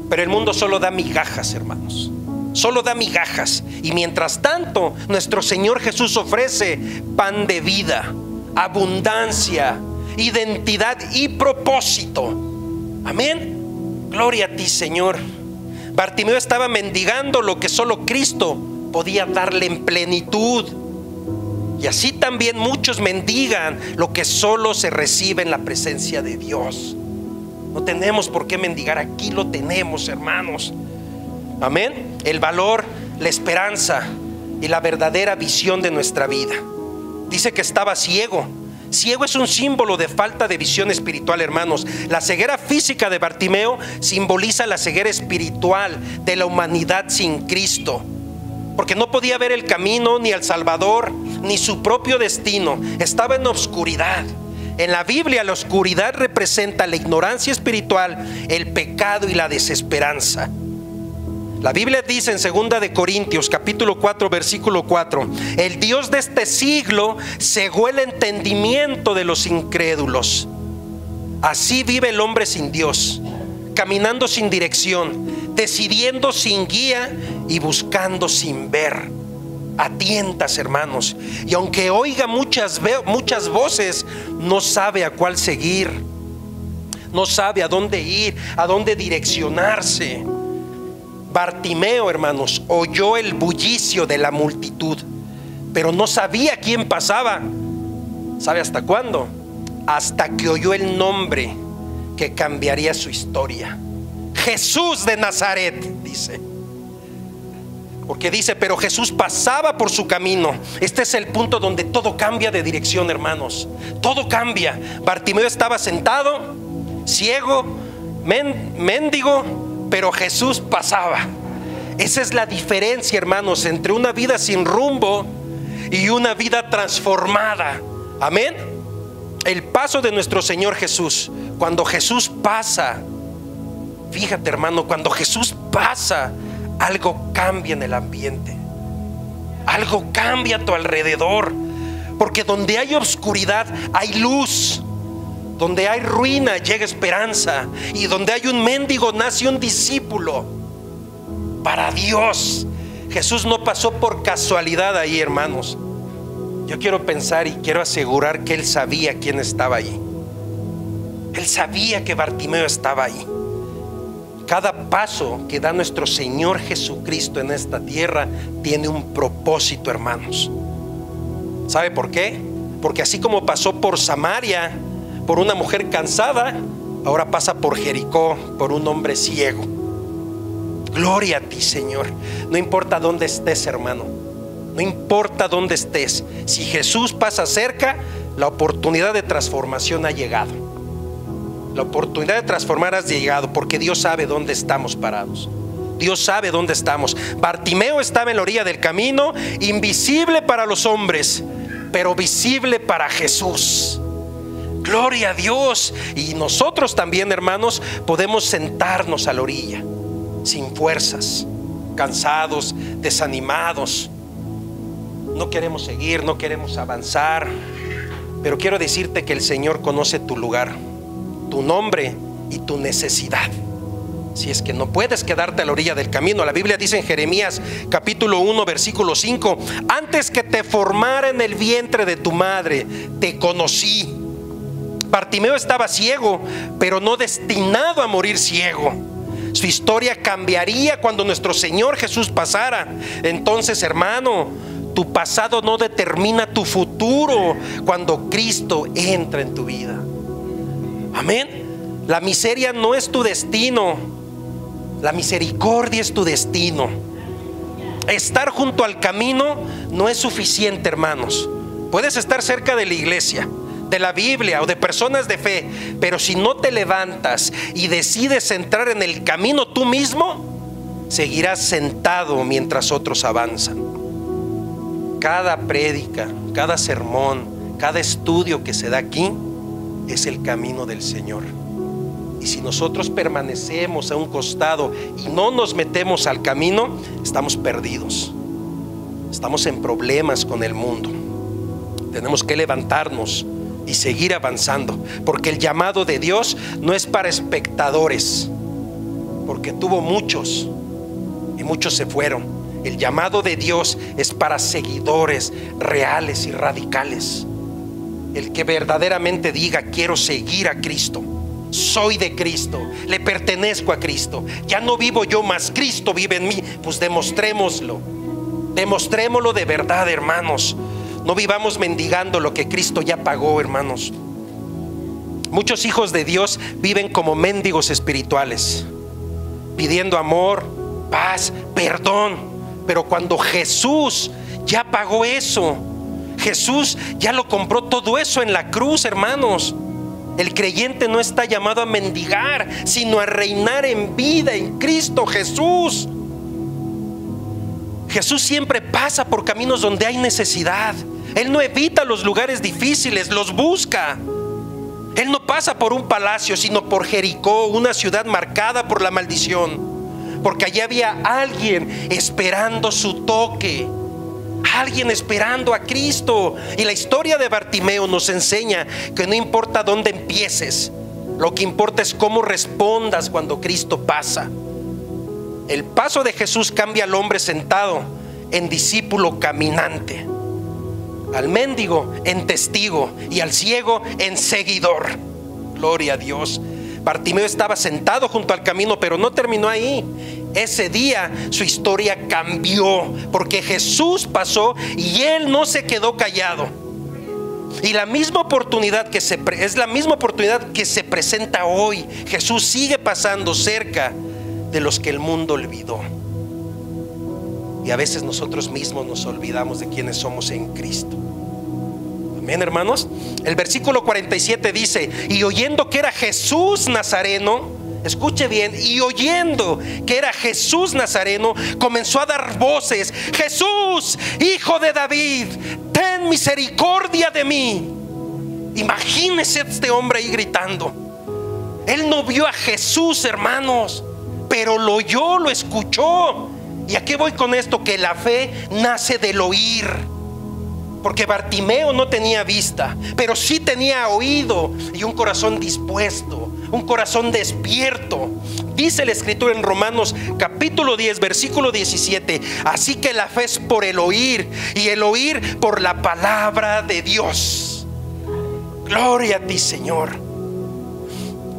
Pero el mundo solo da migajas, hermanos. Solo da migajas. Y mientras tanto, nuestro Señor Jesús ofrece pan de vida, abundancia, identidad y propósito. Amén. Gloria a ti, Señor. Bartimeo estaba mendigando lo que solo Cristo podía darle en plenitud. Y así también muchos mendigan lo que solo se recibe en la presencia de Dios. No tenemos por qué mendigar, aquí lo tenemos, hermanos. Amén. El valor, la esperanza y la verdadera visión de nuestra vida. Dice que estaba ciego. Ciego es un símbolo de falta de visión espiritual, hermanos. La ceguera física de Bartimeo simboliza la ceguera espiritual de la humanidad sin Cristo, porque no podía ver el camino, ni al Salvador, ni su propio destino. Estaba en obscuridad. En la Biblia, la oscuridad representa la ignorancia espiritual, el pecado y la desesperanza. La Biblia dice en 2 de Corintios capítulo 4 versículo 4: el Dios de este siglo cegó el entendimiento de los incrédulos. Así vive el hombre sin Dios, caminando sin dirección, decidiendo sin guía y buscando sin ver. A tientas, hermanos. Y aunque oiga muchas voces, no sabe a cuál seguir, no sabe a dónde ir, a dónde direccionarse. Bartimeo, hermanos, oyó el bullicio de la multitud, pero no sabía quién pasaba. ¿Sabe hasta cuándo? Hasta que oyó el nombre que cambiaría su historia: Jesús de Nazaret, dice. Porque dice, pero Jesús pasaba por su camino. Este es el punto donde todo cambia de dirección, hermanos. Todo cambia. Bartimeo estaba sentado, ciego, mendigo, pero Jesús pasaba. Esa es la diferencia, hermanos, entre una vida sin rumbo y una vida transformada. Amén. El paso de nuestro Señor Jesús. Cuando Jesús pasa, fíjate, hermano, cuando Jesús pasa, algo cambia en el ambiente. Algo cambia a tu alrededor. Porque donde hay oscuridad hay luz. Donde hay ruina llega esperanza. Y donde hay un mendigo nace un discípulo para Dios. Jesús no pasó por casualidad ahí, hermanos. Yo quiero pensar y quiero asegurar que Él sabía quién estaba ahí. Él sabía que Bartimeo estaba ahí. Cada paso que da nuestro Señor Jesucristo en esta tierra tiene un propósito, hermanos. ¿Sabe por qué? Porque así como pasó por Samaria, por una mujer cansada, ahora pasa por Jericó, por un hombre ciego. Gloria a ti, Señor. No importa dónde estés, hermano. No importa dónde estés. Si Jesús pasa cerca, la oportunidad de transformación ha llegado. La oportunidad de transformar ha llegado, porque Dios sabe dónde estamos parados. Dios sabe dónde estamos. Bartimeo estaba en la orilla del camino, invisible para los hombres, pero visible para Jesús. Gloria a Dios. Y nosotros también, hermanos, podemos sentarnos a la orilla, sin fuerzas, cansados, desanimados. No queremos seguir, no queremos avanzar. Pero quiero decirte que el Señor conoce tu lugar, tu nombre y tu necesidad. Si es que no puedes quedarte a la orilla del camino, la Biblia dice en Jeremías capítulo 1 versículo 5: antes que te formara en el vientre de tu madre, te conocí. Bartimeo estaba ciego, pero no destinado a morir ciego. Su historia cambiaría cuando nuestro Señor Jesús pasara. Entonces, hermano, tu pasado no determina tu futuro cuando Cristo entra en tu vida. Amén. La miseria no es tu destino, la misericordia es tu destino. Estar junto al camino no es suficiente, hermanos, Puedes estar cerca de la iglesia, de la Biblia o de personas de fe, pero si no te levantas y decides entrar en el camino tú mismo, seguirás sentado mientras otros avanzan. Cada prédica, cada sermón, cada estudio que se da aquí es el camino del Señor. Y si nosotros permanecemos a un costado y no nos metemos al camino, estamos perdidos. Estamos en problemas con el mundo. Tenemos que levantarnos y seguir avanzando, porque el llamado de Dios no es para espectadores, porque tuvo muchos y muchos se fueron. El llamado de Dios es para seguidores reales y radicales. El que verdaderamente diga: quiero seguir a Cristo, soy de Cristo, le pertenezco a Cristo, ya no vivo yo, más Cristo vive en mí. Pues demostrémoslo de verdad, hermanos. No vivamos mendigando lo que Cristo ya pagó, hermanos. Muchos hijos de Dios viven como mendigos espirituales, pidiendo amor, paz, perdón. Pero cuando Jesús ya pagó eso, Jesús ya lo compró todo eso en la cruz, hermanos. El creyente no está llamado a mendigar, sino a reinar en vida en Cristo Jesús. Jesús siempre pasa por caminos donde hay necesidad. Él no evita los lugares difíciles, los busca. Él no pasa por un palacio, sino por Jericó, una ciudad marcada por la maldición, porque allí había alguien esperando su toque, alguien esperando a Cristo. Y la historia de Bartimeo nos enseña que no importa dónde empieces, lo que importa es cómo respondas cuando Cristo pasa. El paso de Jesús cambia al hombre sentado en discípulo caminante, al mendigo en testigo y al ciego en seguidor. Gloria a Dios. Bartimeo estaba sentado junto al camino, pero no terminó ahí. Ese día su historia cambió, porque Jesús pasó y él no se quedó callado. Y la misma oportunidad es la misma oportunidad que se presenta hoy. Jesús sigue pasando cerca de los que el mundo olvidó. Y a veces nosotros mismos nos olvidamos de quiénes somos en Cristo. Amén, hermanos. El versículo 47 dice: y oyendo que era Jesús Nazareno, escuche bien, y oyendo que era Jesús Nazareno, comenzó a dar voces: Jesús, hijo de David, ten misericordia de mí. Imagínese este hombre ahí gritando. Él no vio a Jesús, hermanos, pero lo oyó, lo escuchó. ¿Y a qué voy con esto? Que la fe nace del oír. Porque Bartimeo no tenía vista, pero sí tenía oído y un corazón dispuesto, un corazón despierto. Dice la escritura en Romanos capítulo 10 versículo 17: así que la fe es por el oír, y el oír por la palabra de Dios. Gloria a ti, Señor.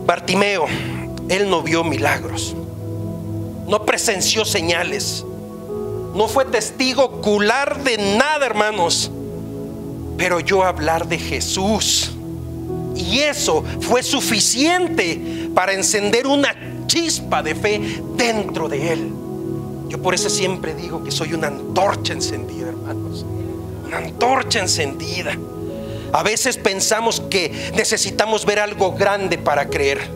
Bartimeo, él no vio milagros, no presenció señales, no fue testigo ocular de nada, hermanos, pero oyó hablar de Jesús, y eso fue suficiente para encender una chispa de fe dentro de él. Yo por eso siempre digo que soy una antorcha encendida, hermanos, una antorcha encendida. A veces pensamos que necesitamos ver algo grande para creer,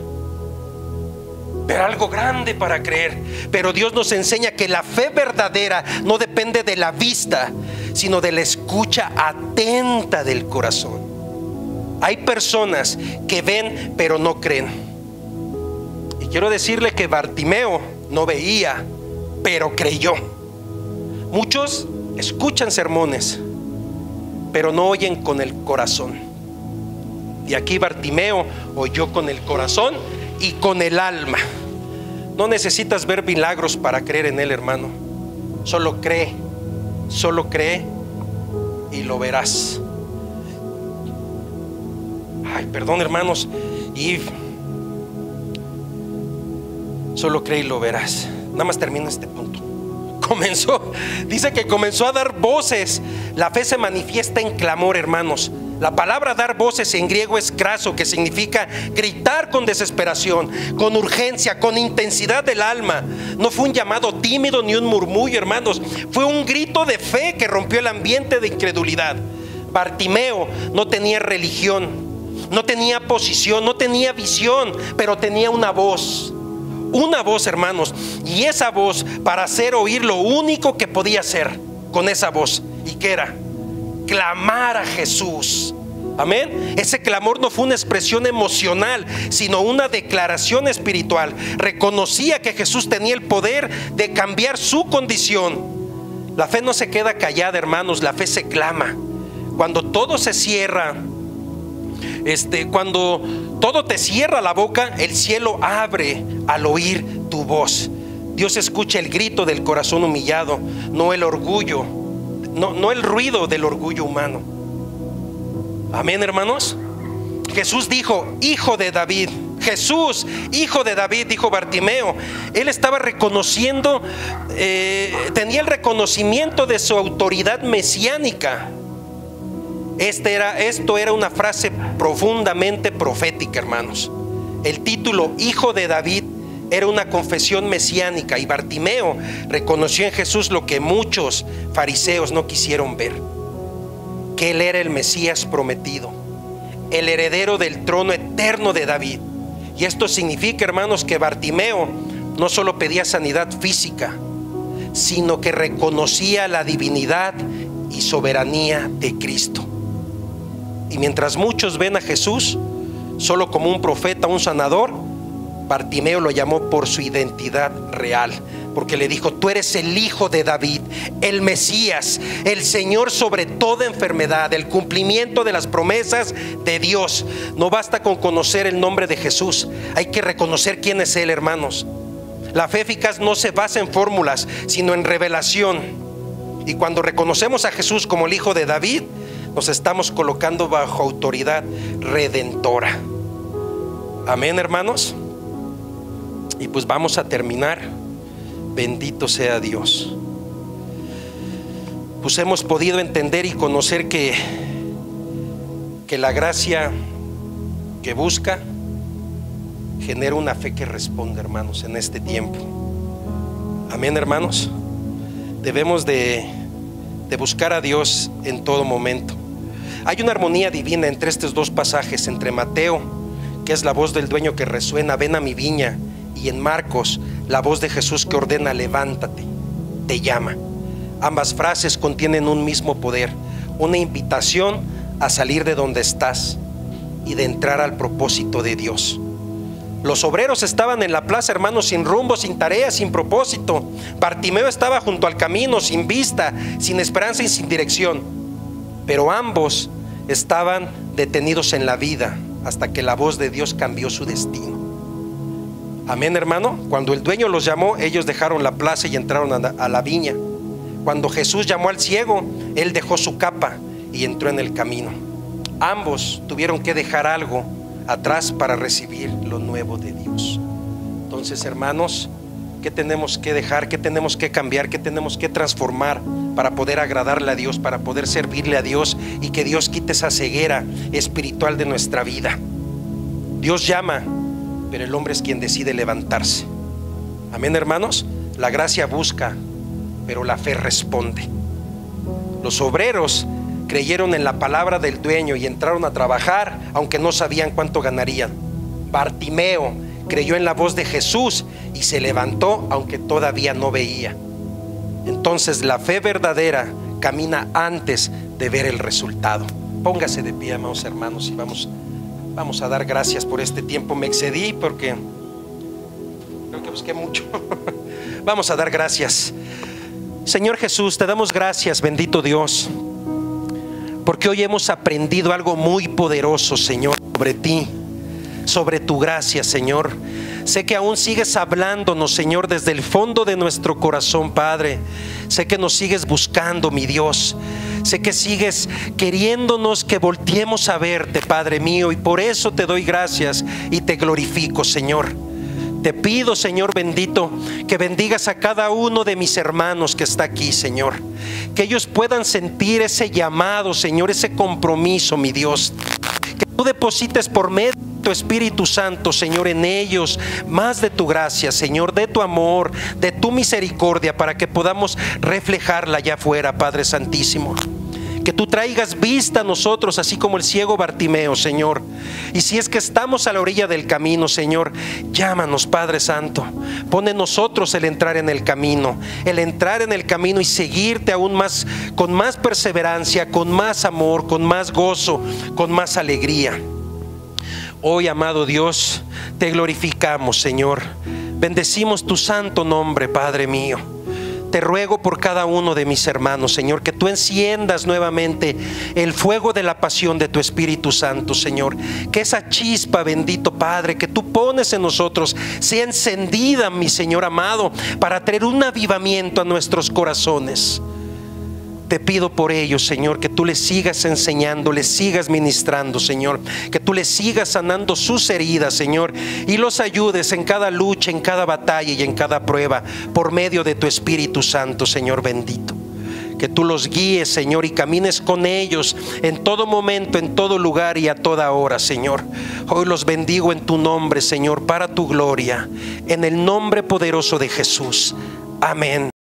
algo grande para creer, pero Dios nos enseña que la fe verdadera no depende de la vista, sino de la escucha atenta del corazón. Hay personas que ven pero no creen, y quiero decirle que Bartimeo no veía pero creyó. Muchos escuchan sermones pero no oyen con el corazón, y aquí Bartimeo oyó con el corazón y con el alma. No necesitas ver milagros para creer en él, hermano. Solo cree y lo verás. Ay, perdón, hermanos. Y solo cree y lo verás. Nada más termina este punto. Dice que comenzó a dar voces. La fe se manifiesta en clamor, hermanos. La palabra dar voces en griego es craso, que significa gritar con desesperación, con urgencia, con intensidad del alma. No fue un llamado tímido ni un murmullo, hermanos. Fue un grito de fe que rompió el ambiente de incredulidad. Bartimeo no tenía religión, no tenía posición, no tenía visión, pero tenía una voz, hermanos. Y esa voz, para hacer oír lo único que podía hacer con esa voz, ¿y qué era? Clamar a Jesús. Amén. Ese clamor no fue una expresión emocional, sino una declaración espiritual. Reconocía que Jesús tenía el poder de cambiar su condición. La fe no se queda callada, hermanos, la fe se clama. Cuando todo se cierra, cuando todo te cierra la boca, el cielo abre al oír tu voz. Dios escucha el grito del corazón humillado, no el orgullo, no el ruido del orgullo humano. Amén, hermanos. Jesús dijo: hijo de David. Jesús, hijo de David, dijo Bartimeo. Él estaba reconociendo, tenía el reconocimiento de su autoridad mesiánica. Esto era una frase profundamente profética, hermanos. El título hijo de David era una confesión mesiánica, y Bartimeo reconoció en Jesús lo que muchos fariseos no quisieron ver: que él era el Mesías prometido, el heredero del trono eterno de David. Y esto significa, hermanos, que Bartimeo no solo pedía sanidad física, sino que reconocía la divinidad y soberanía de Cristo. Y mientras muchos ven a Jesús solo como un profeta, un sanador, Bartimeo lo llamó por su identidad real, porque le dijo: tú eres el hijo de David, el Mesías, el Señor sobre toda enfermedad, el cumplimiento de las promesas de Dios. No basta con conocer el nombre de Jesús, hay que reconocer quién es Él, hermanos. La fe eficaz no se basa en fórmulas, sino en revelación. Y cuando reconocemos a Jesús como el hijo de David, nos estamos colocando bajo autoridad redentora. Amén, hermanos. Y pues vamos a terminar. Bendito sea Dios. Pues hemos podido entender y conocer que la gracia que busca genera una fe que responde, hermanos, en este tiempo. Amén, hermanos. Debemos de buscar a Dios en todo momento. Hay una armonía divina entre estos dos pasajes, entre Mateo, que es la voz del dueño que resuena: ven a mi viña, y en Marcos, la voz de Jesús que ordena: levántate, te llama. Ambas frases contienen un mismo poder, una invitación a salir de donde estás y de entrar al propósito de Dios. Los obreros estaban en la plaza, hermanos, sin rumbo, sin tarea, sin propósito. Bartimeo estaba junto al camino, sin vista, sin esperanza y sin dirección. Pero ambos estaban detenidos en la vida hasta que la voz de Dios cambió su destino. Amén, hermano. Cuando el dueño los llamó, ellos dejaron la plaza y entraron a la viña. Cuando Jesús llamó al ciego, él dejó su capa y entró en el camino. Ambos tuvieron que dejar algo atrás para recibir lo nuevo de Dios. Entonces, hermanos, ¿qué tenemos que dejar? ¿Qué tenemos que cambiar? ¿Qué tenemos que transformar para poder agradarle a Dios, para poder servirle a Dios y que Dios quite esa ceguera espiritual de nuestra vida? Dios llama, pero el hombre es quien decide levantarse. Amén, hermanos. La gracia busca, pero la fe responde. Los obreros creyeron en la palabra del dueño y entraron a trabajar, aunque no sabían cuánto ganarían. Bartimeo creyó en la voz de Jesús y se levantó, aunque todavía no veía. Entonces la fe verdadera camina antes de ver el resultado. Póngase de pie, amados hermanos, y vamos a dar gracias por este tiempo. Me excedí porque creo que busqué mucho. Vamos a dar gracias. Señor Jesús, te damos gracias, bendito Dios, porque hoy hemos aprendido algo muy poderoso, Señor, sobre ti, sobre tu gracia, Señor. Sé que aún sigues hablándonos, Señor, desde el fondo de nuestro corazón, Padre. Sé que nos sigues buscando, mi Dios. Sé que sigues queriéndonos que volteemos a verte, Padre mío, y por eso te doy gracias y te glorifico, Señor. Te pido, Señor bendito, que bendigas a cada uno de mis hermanos que está aquí, Señor. Que ellos puedan sentir ese llamado, Señor, ese compromiso, mi Dios. Que tú deposites por medio de tu Espíritu Santo, Señor, en ellos más de tu gracia, Señor, de tu amor, de tu misericordia, para que podamos reflejarla allá afuera, Padre Santísimo. Que tú traigas vista a nosotros, así como el ciego Bartimeo, Señor. Y si es que estamos a la orilla del camino, Señor, llámanos, Padre Santo. Pon en nosotros el entrar en el camino y seguirte aún más, con más perseverancia, con más amor, con más gozo, con más alegría. Hoy, amado Dios, te glorificamos, Señor. Bendecimos tu santo nombre, Padre mío. Te ruego por cada uno de mis hermanos, Señor, que tú enciendas nuevamente el fuego de la pasión de tu Espíritu Santo, Señor. Que esa chispa, bendito Padre, que tú pones en nosotros, sea encendida, mi Señor amado, para traer un avivamiento a nuestros corazones. Te pido por ellos, Señor, que tú les sigas enseñando, les sigas ministrando, Señor. Que tú les sigas sanando sus heridas, Señor, y los ayudes en cada lucha, en cada batalla y en cada prueba, por medio de tu Espíritu Santo, Señor bendito. Que tú los guíes, Señor, y camines con ellos en todo momento, en todo lugar y a toda hora, Señor. Hoy los bendigo en tu nombre, Señor, para tu gloria, en el nombre poderoso de Jesús. Amén.